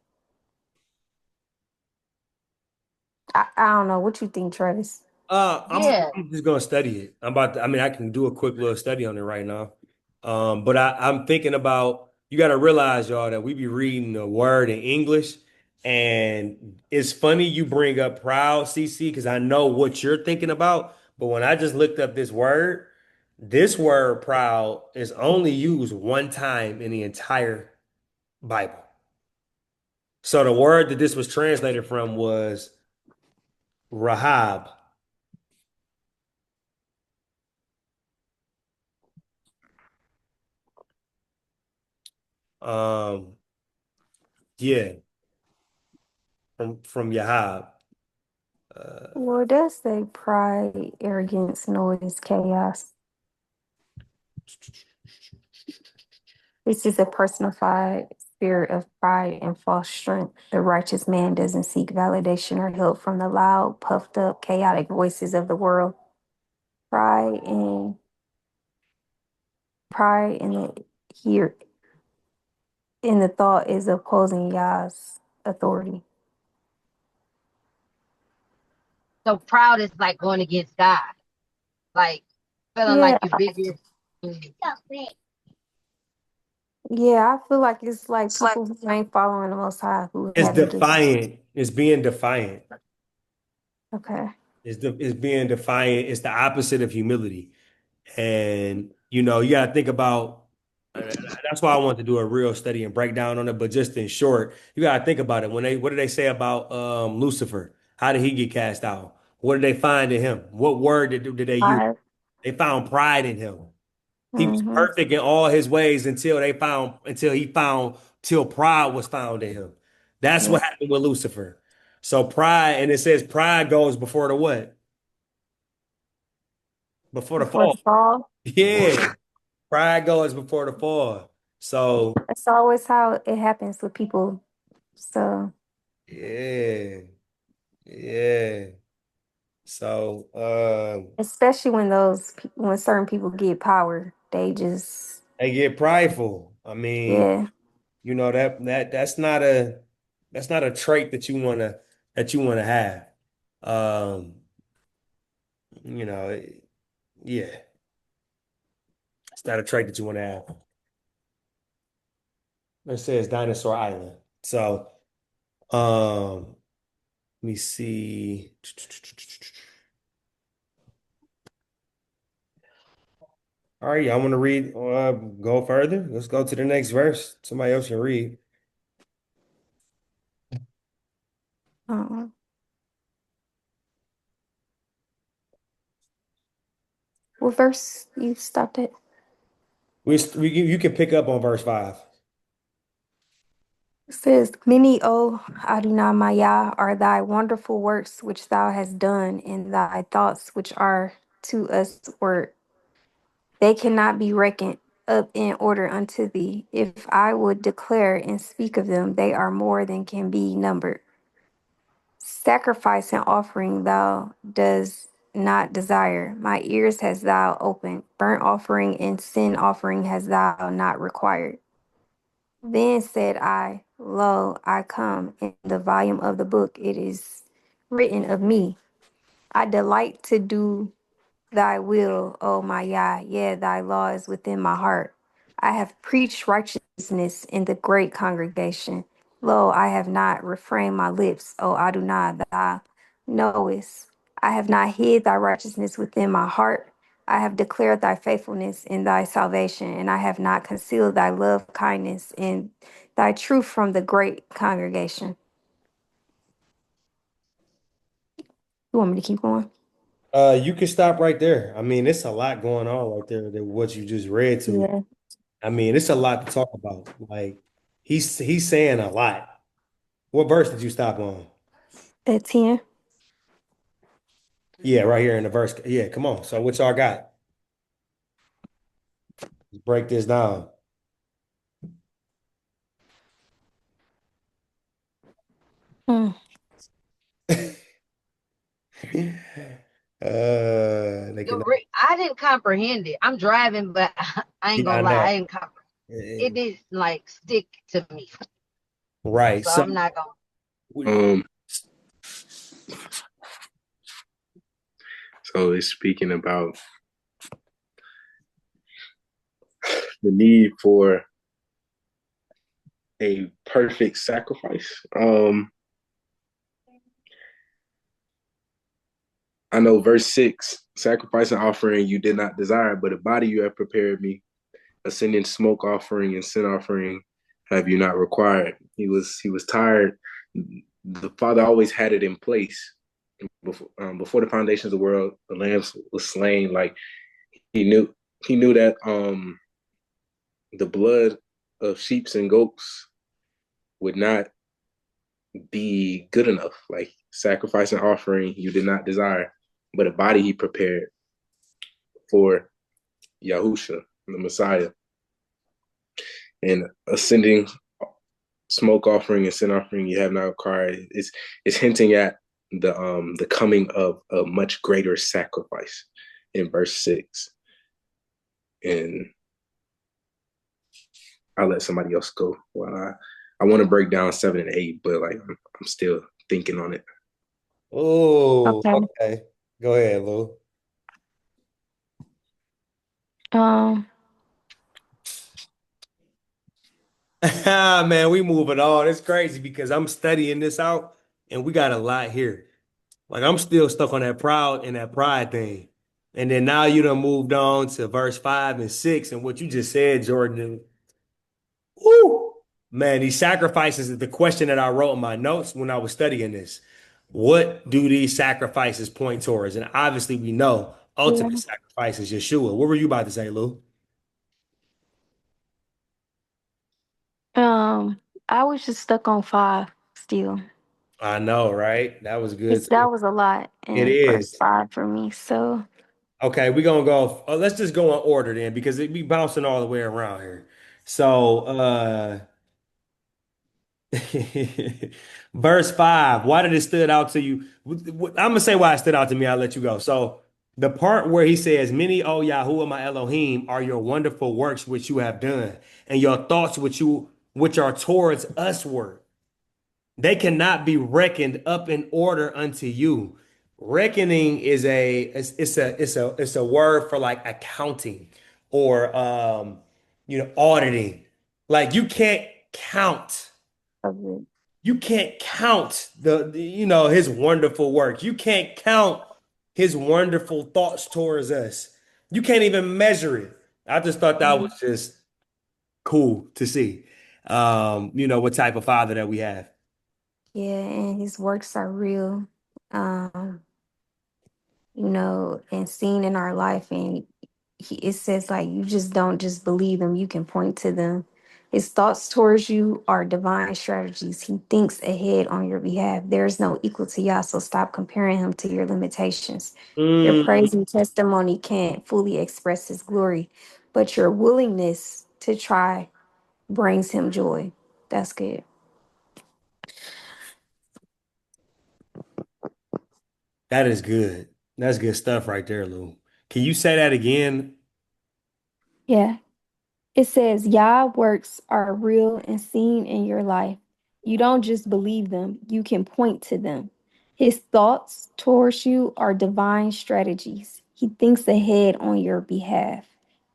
I don't know what you think, Travis. I'm yeah. I'm just gonna study it. I mean, I can do a quick little study on it right now. But I'm thinking about you gotta realize, y'all, that we be reading the word in English, and it's funny you bring up proud, CC, because I know what you're thinking about. But when I just looked up this word proud is only used one time in the entire Bible. So the word that this was translated from was Rahab. Um, yeah, from Yahab. Uh, Well, it does say pride, arrogance, noise, chaos. This is a personified spirit of pride and false strength. The righteous man doesn't seek validation or help from the loud, puffed up, chaotic voices of the world. Pride and pride in the here in the thought is opposing Yah's authority. So proud is like going against God, like feeling Yeah, like you're bigger. yeah, I feel like it's like people who ain't following the Most High who It's having this. defiant. It's being defiant. Okay. It's being defiant. It's the opposite of humility. And you got to think about. And that's why I want to do a real study and breakdown on it. But just in short, you got to think about it. What did they say about Lucifer? How did he get cast out? What did they find in him? What word did they use? I, They found pride in him. He was mm-hmm. perfect in all his ways till pride was found in him. That's Yeah. what happened with Lucifer. So pride, and it says pride goes before the what? Before the Before the fall. fall. Yeah. Pride goes before the fall. So That's always how it happens with people. So, yeah. Yeah. So especially when certain people get power, they just, they get prideful. I mean, yeah. that's not a trait that you wanna have. Um, you know, yeah, it's not a trait that you want to have. It says Dinosaur Island. So, let me see. All right, y'all want to read? Go further. Let's go to the next verse. Somebody else can read. Uh, what verse you stopped at? You can pick up on verse 5. It says, "Many, O Adonai Maya, are thy wonderful works which thou hast done, and thy thoughts which are to us word. They cannot be reckoned up in order unto thee. If I would declare and speak of them, they are more than can be numbered. Sacrifice and offering thou does not desire. My ears hast thou opened. Burnt offering and sin offering hast thou not required. Then said I, Lo, I come. In the volume of the book it is written of me. I delight to do thy will, O my Yah, yea, thy law is within my heart. I have preached righteousness in the great congregation. Lo, I have not refrained my lips, O Adonai, thou knowest. I have not hid thy righteousness within my heart. I have declared thy faithfulness in thy salvation, and I have not concealed thy love kindness and thy truth from the great congregation. You want me to keep going? You can stop right there. I mean, it's a lot going on right there than what you just read to me. Yeah. I mean, it's a lot to talk about. Like he's saying a lot. What verse did you stop on? At 10. Yeah, right here in the verse. Yeah, come on. So what y'all got? Let's break this down. Mm. They can. I didn't comprehend it. I'm driving, but I ain't Yeah, I gonna lie, know. I didn't comprehend. It didn't like stick to me, Right. so So I'm not gonna. Um, so it's speaking about the need for a perfect sacrifice. I know verse 6, sacrifice and offering you did not desire, but a body you have prepared me. Ascending smoke offering and sin offering have you not required. He was tired. The Father always had it in place. Before the foundations of the world, the lamb was slain. Like he knew that the blood of sheep and goats would not be good enough. Like sacrifice and offering, you did not desire, but a body he prepared for Yahusha, the Messiah, and ascending smoke offering and sin offering you have not required. It's hinting at the coming of a much greater sacrifice in verse 6. And I'll let somebody else go while I want to break down 7 and 8, but like I'm still thinking on it. Oh, Okay. okay. Go ahead, Lou. Um, Man, we moving on. It's crazy because I'm studying this out and we got a lot here. Like I'm still stuck on that proud and that pride thing. And then now you done moved on to verse 5 and 6 and what you just said, Jordan. Woo! Man, these sacrifices is the question that I wrote in my notes when I was studying this. What do these sacrifices point towards? And obviously we know ultimate yeah. sacrifice is Yeshua. What were you about to say, Lou? Um, I was just stuck on 5 still. I know, right? That was good It's too. that was a lot It in verse is. 5 for me. So Okay, we're gonna go. Let's just go in order then, because it be bouncing all the way around here. So, verse 5. Why did it stood out to you? I'm gonna say why it stood out to me. I'll let you go. So, the part where he says, "Many, O Yahuwah, my Elohim, are your wonderful works which you have done, and your thoughts which are towards usward." They cannot be reckoned up in order unto you. Reckoning is a word for like accounting or auditing. Like of it. you can't count his wonderful work. You can't count his wonderful thoughts towards us. You can't even measure it. I just thought that was just cool to see. What type of father that we have. Yeah, and his works are real. Um, and seen in our life, and it says like you just don't just believe them, you can point to them. His thoughts towards you are divine strategies. He thinks ahead on your behalf. There is no equal to Yah, so stop comparing him to your limitations. Your Mm. praise and testimony can't fully express his glory, but your willingness to try brings him joy. That's good. That is good. That's good stuff right there, Lou. Can you say that again? Yeah. It says Yah works are real and seen in your life. You don't just believe them, you can point to them. His thoughts towards you are divine strategies. He thinks ahead on your behalf.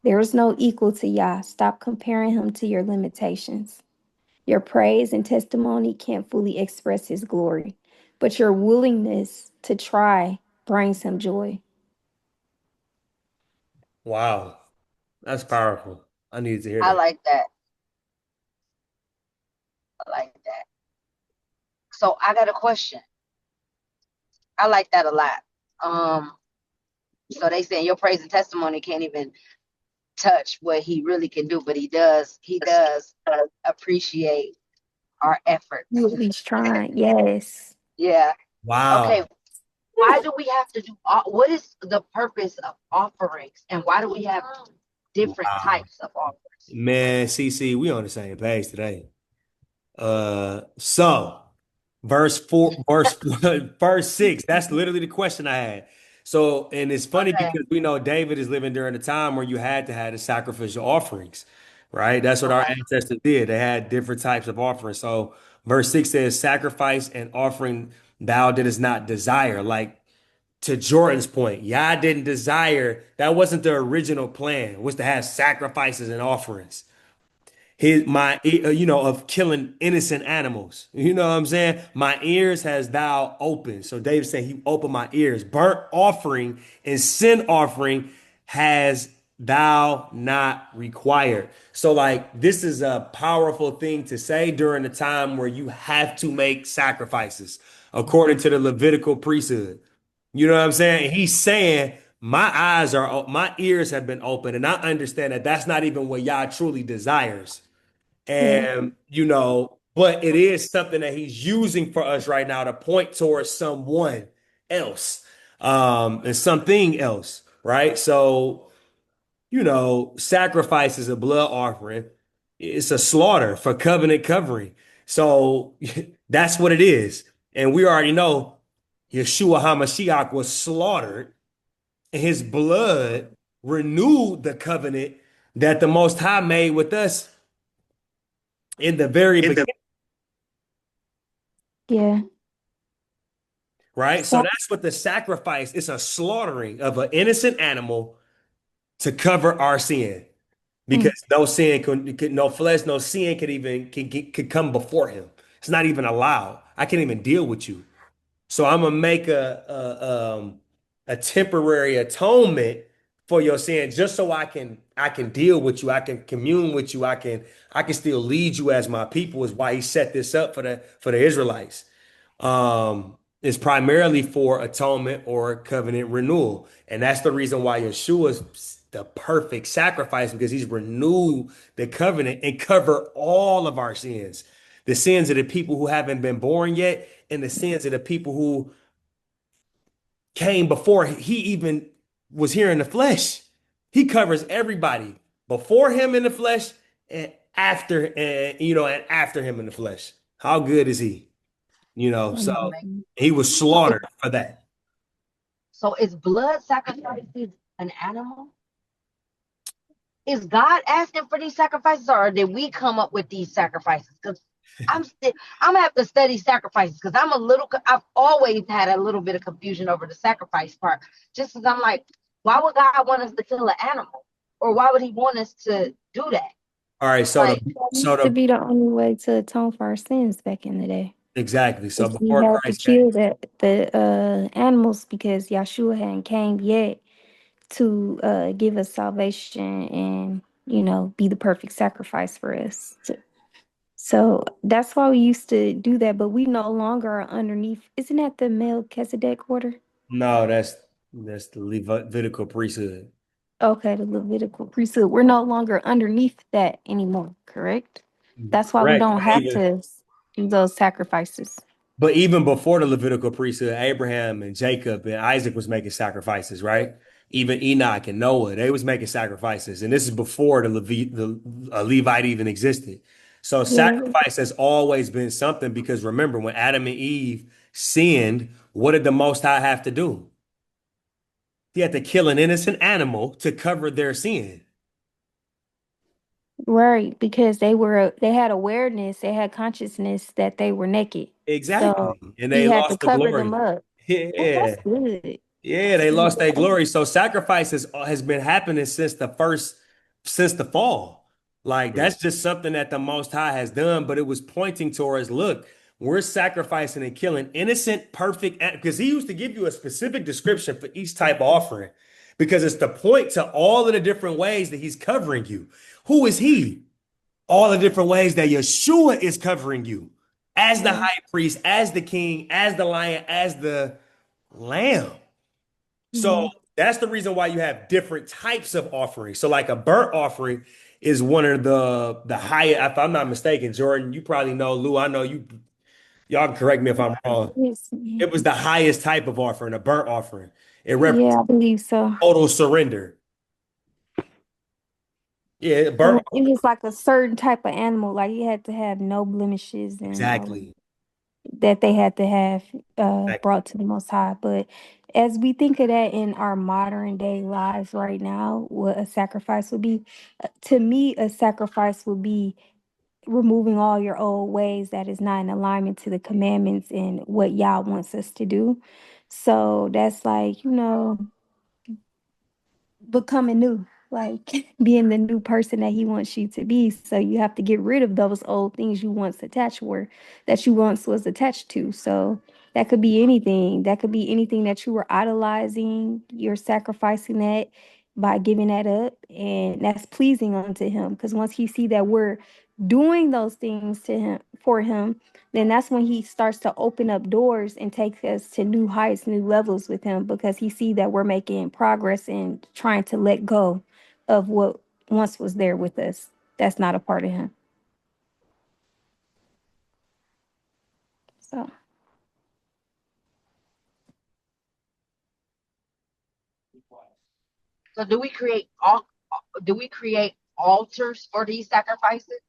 There is no equal to Yah. Stop comparing him to your limitations. Your praise and testimony can't fully express his glory, but your willingness to try brings him joy. Wow, that's powerful. I needed to hear I that. like that. I like that. So I got a question. I like that a lot. Um, so they saying your praise and testimony can't even touch what he really can do, but he does appreciate our efforts. You at least trying. Yes. Yeah. Okay. Wow. Why do we have to do what is the purpose of offerings and why do we have different Wow. types of offerings? Man, CC, we on the same page today. So verse 6, that's literally the question I had. So, and it's funny Okay. because we know David is living during a time where you had to have the sacrificial offerings, right? That's what our Okay. ancestors did. They had different types of offerings. So, verse 6 says, "Sacrifice and offering thou didst not desire." Like to Jordan's point, Yah didn't desire, that wasn't the original plan, was to have sacrifices and offerings of killing innocent animals. You know what I'm saying? My ears has thou opened. So David said he opened my ears. Burnt offering and sin offering has thou not required. So like this is a powerful thing to say during the time where you have to make sacrifices according to the Levitical priesthood. You know what I'm saying? He's saying my ears have been opened, and I understand that that's not even what Yah truly desires. Yeah. And, but it is something that he's using for us right now to point towards someone else, and something else, right? So, sacrifice is a blood offering. It's a slaughter for covenant covering. So that's what it is. And we already know Yeshua HaMashiach was slaughtered and his blood renewed the covenant that the Most High made with us in the very beginning. Yeah. right? So So, that's what the sacrifice is, a slaughtering of an innocent animal to cover our sin. Because mm, no sin no flesh, no sin could come before him. It's not even allowed. I can't even deal with you. So I'm gonna make a temporary atonement for your sin just so I can deal with you. I can commune with you. I can still lead you as my people is why he set this up for the Israelites. Is primarily for atonement or covenant renewal. And that's the reason why Yeshua is the perfect sacrifice because he's renewed the covenant and cover all of our sins. The sins of the people who haven't been born yet, and the sins of the people who came before he even was here in the flesh. He covers everybody before him in the flesh and after him in the flesh. How good is he? So amazing. he was So is slaughtered for that. blood sacrifices an animal? Is God asking for these sacrifices, or did we come up with these sacrifices? Because I'm gonna have to study sacrifices because I've always had a little bit of confusion over the sacrifice part. Just as I'm like, why would God want us to kill an animal, or why would He want us to do that? All right, so the Like, That so used to the be the only way to atone for our sins back in the day. exactly. So Is we before had to Christ came, kill the animals because Yahshua hadn't came yet to give us salvation and be the perfect sacrifice for us. So that's why we used to do that, but we no longer are underneath. Isn't that the Melchizedek order? no, that's the Levitical priesthood. Okay, the Levitical priesthood. We're no longer underneath that anymore, correct? That's why we Correct. don't have to do those sacrifices. But even before the Levitical priesthood, Abraham and Jacob and Isaac was making sacrifices, right? Even Enoch and Noah, they was making sacrifices, and this is before the Levite even existed. So Yeah, sacrifice has always been something because remember when Adam and Eve sinned, what did the Most High have to do? He had to kill an innocent animal to cover their sin. right, because they had awareness, they had consciousness that they were naked. So Exactly, and he they had to lost the cover them glory. up. Oh, Yeah. that's good. Yeah, That's they good. lost their glory. So sacrifice has been happening since the fall. Like Mm. that's just something that the Most High has done, but it was pointing towards, look, we're sacrificing and killing innocent, perfect, because he used to give you a specific description for each type of offering, because it's the point to all of the different ways that he's covering you. Who is he? All the different ways that Yeshua is covering you as the Mhm. high priest, as the king, as the lion, as the lamb. So Mhm. that's the reason why you have different types of offerings. So like a burnt offering is one of the highest, if I'm not mistaken, Jordan, you probably know, Lou, I know y'all can correct me if I'm wrong. Yes. It was the highest type of offering, a burnt offering. It represents Yeah, I believe so. total surrender. Yeah, burnt. It was like a certain type of animal, like you had to have no blemishes and all of Exactly. that they had to have Exactly. brought to the Most High. But as we think of that in our modern day lives right now, what a sacrifice would be, to me, a sacrifice would be removing all your old ways that is not in alignment to the commandments and what Yah wants us to do. So that's like, becoming new, like being the new person that he wants you to be. So you have to get rid of those old things you once attached were that you once was attached to. So that could be anything. That could be anything that you were idolizing. You're sacrificing that by giving that up, and that's pleasing unto him. Because once he see that we're doing those things to him for him, then that's when he starts to open up doors and take us to new heights, new levels with him because he see that we're making progress and trying to let go of what once was there with us. That's not a part of him. So so do we create altars for these sacrifices?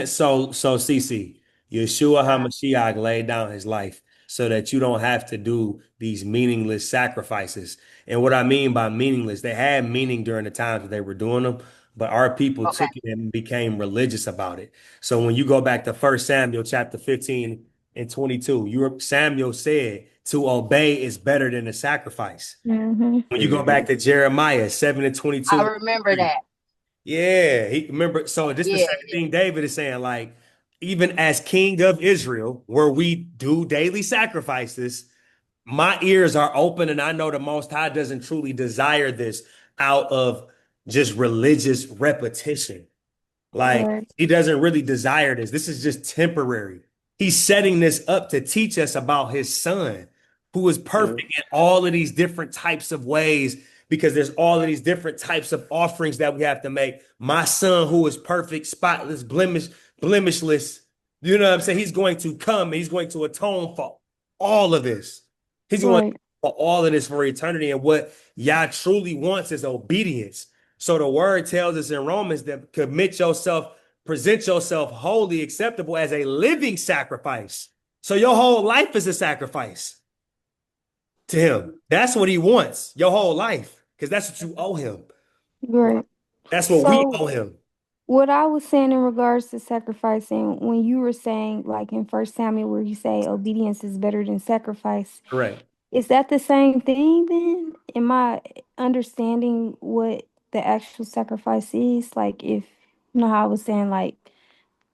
So CC, Yeshua Uh, HaMashiach laid down his life so that you don't have to do these meaningless sacrifices. And what I mean by meaningless, they had meaning during the times that they were doing them, but our people okay. took it and became religious about it. So when you go back to First Samuel chapter 15, and 22. Samuel said to obey is better than the sacrifice. Mm-hmm. When you go back Mm-hmm. to Jeremiah 7 and I 22, remember that. yeah, he remember. So this the Yeah, same thing David is saying. Like, even as king of Israel, where we do daily sacrifices, my ears are open, and I know the Most High doesn't truly desire this out of just religious repetition. Like, Right. he doesn't really desire this. This is just temporary. He's setting this up to teach us about his son, who is perfect in all of these different types of ways, because there's all of these different types of offerings that we have to make. My son, who is perfect, spotless, blemishless. You know what I'm saying? He's going to come and he's going to atone for all of this. He's going to Right. for all of this for eternity. And what Yah truly wants is obedience. So the word tells us in Romans that commit yourself, present yourself wholly acceptable as a living sacrifice. So your whole life is a sacrifice to him. That's what he wants, your whole life, because that's what you owe him. Right. That's what we So owe him. what I was saying in regards to sacrificing, when you were saying like in First Samuel where you say obedience is better than sacrifice, Correct. is that the same thing then? Am I understanding what the actual sacrifice is? Like if you know how I was saying like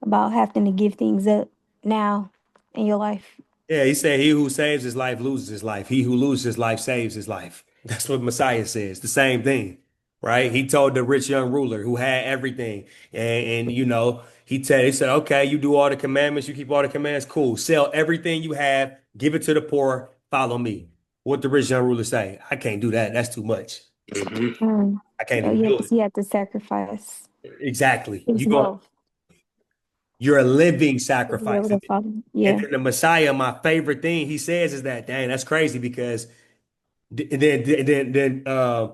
about having to give things up now in your life. Yeah, he said, he who saves his life loses his life. He who loses his life saves his life. That's what Messiah says. The same thing, right? He told the rich young ruler who had everything. And he said, okay, you do all the commandments, you keep all the commands, cool. Sell everything you have, give it to the poor, follow me. What the rich young ruler say? I can't do that. That's too much. Mm-hmm. Mm. I can't Oh even yeah, do because it. he had to sacrifice Exactly. his wealth You're a living to be able sacrifice. to follow. And Yeah. then the Messiah, my favorite thing he says is that, dang, that's crazy because then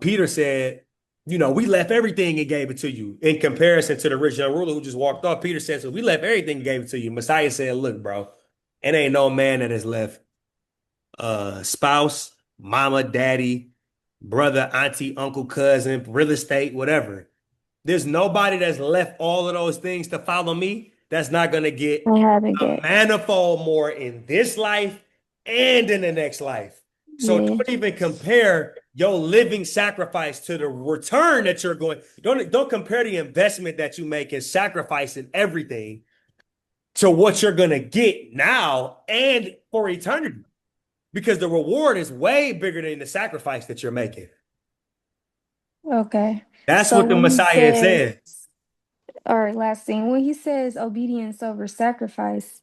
Peter said, we left everything and gave it to you. In comparison to the rich young ruler who just walked off, Peter said, so we left everything and gave it to you. Messiah said, look, bro, it ain't no man that has left spouse, mama, daddy, brother, auntie, uncle, cousin, real estate, whatever. There's nobody that's left all of those things to follow me that's not going to get I haven't a got. manifold more in this life and in the next life. So Yeah. don't even compare your living sacrifice to the return that you're going. Don't compare the investment that you make in sacrificing everything to what you're going to get now and for eternity, because the reward is way bigger than the sacrifice that you're making. Okay. That's So what the when he Messiah says, said. all right, last thing, when he says obedience over sacrifice,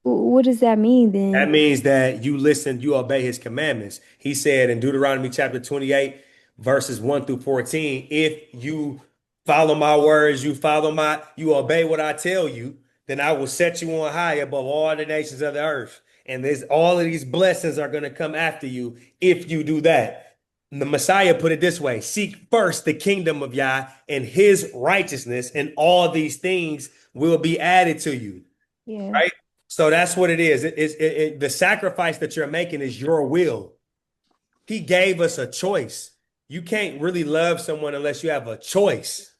what does that mean That then? means that you listen, you obey his commandments. He said in Deuteronomy chapter 28, verses 1 through 14, if you follow my words, you obey what I tell you, then I will set you on high above all the nations of the earth. And there's all of these blessings are going to come after you if you do that. And the Messiah put it this way: seek first the kingdom of Yah and his righteousness, and all these things will be added to you. Yeah. Right? So that's what it is. The sacrifice that you're making is your will. He gave us a choice. You can't really love someone unless you have a choice.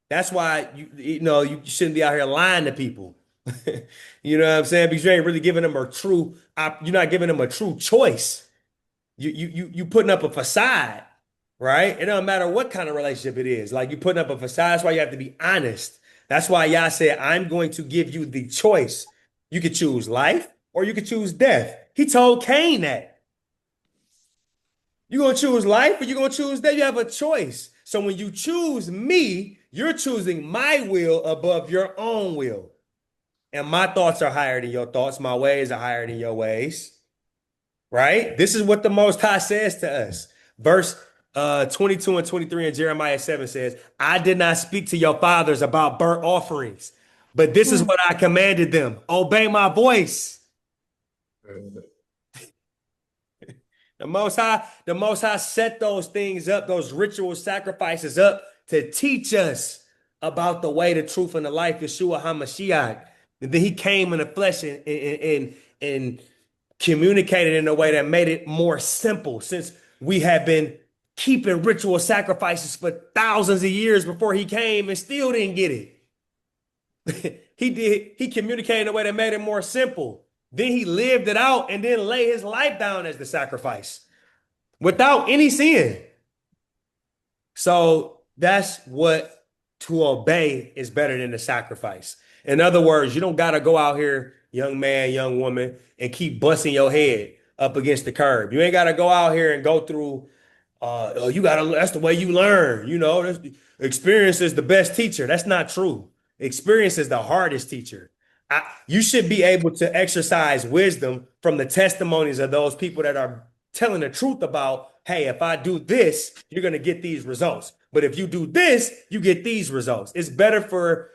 That's why you shouldn't be out here lying to people. You know what I'm saying? Because you ain't really giving them you're not giving them a true choice. You putting up a facade, right? It doesn't matter what kind of relationship it is. Like, you putting up a facade. That's why you have to be honest. That's why Yah said, I'm going to give you the choice. You could choose life or you could choose death. He told Cain that. You're gonna choose life or you're gonna choose death. You have a choice. So when you choose me, you're choosing my will above your own will. And my thoughts are higher than your thoughts. My ways are higher than your ways. Right? This is what the Most High says to us. Verse 22 and 23 in Jeremiah 7 says, I did not speak to your fathers about burnt offerings, but this is Mm. what I commanded them: obey my voice. The Most High set those things up, those ritual sacrifices up to teach us about the way, the truth, and the life, Yeshua HaMashiach. And then he came in the flesh and communicated in a way that made it more simple, since we have been keeping ritual sacrifices for thousands of years before he came and still didn't get it. He communicated in a way that made it more simple. Then he lived it out and then lay his life down as the sacrifice without any sin. So that's what to obey is better than the sacrifice. In other words, you don't got to go out here, young man, young woman, and keep busting your head up against the curb. You ain't got to go out here and go through you gotta, that's the way you learn. Experience is the best teacher. That's not true. Experience is the hardest teacher. You should be able to exercise wisdom from the testimonies of those people that are telling the truth about, hey, if I do this, you're going to get these results. But if you do this, you get these results. It's better for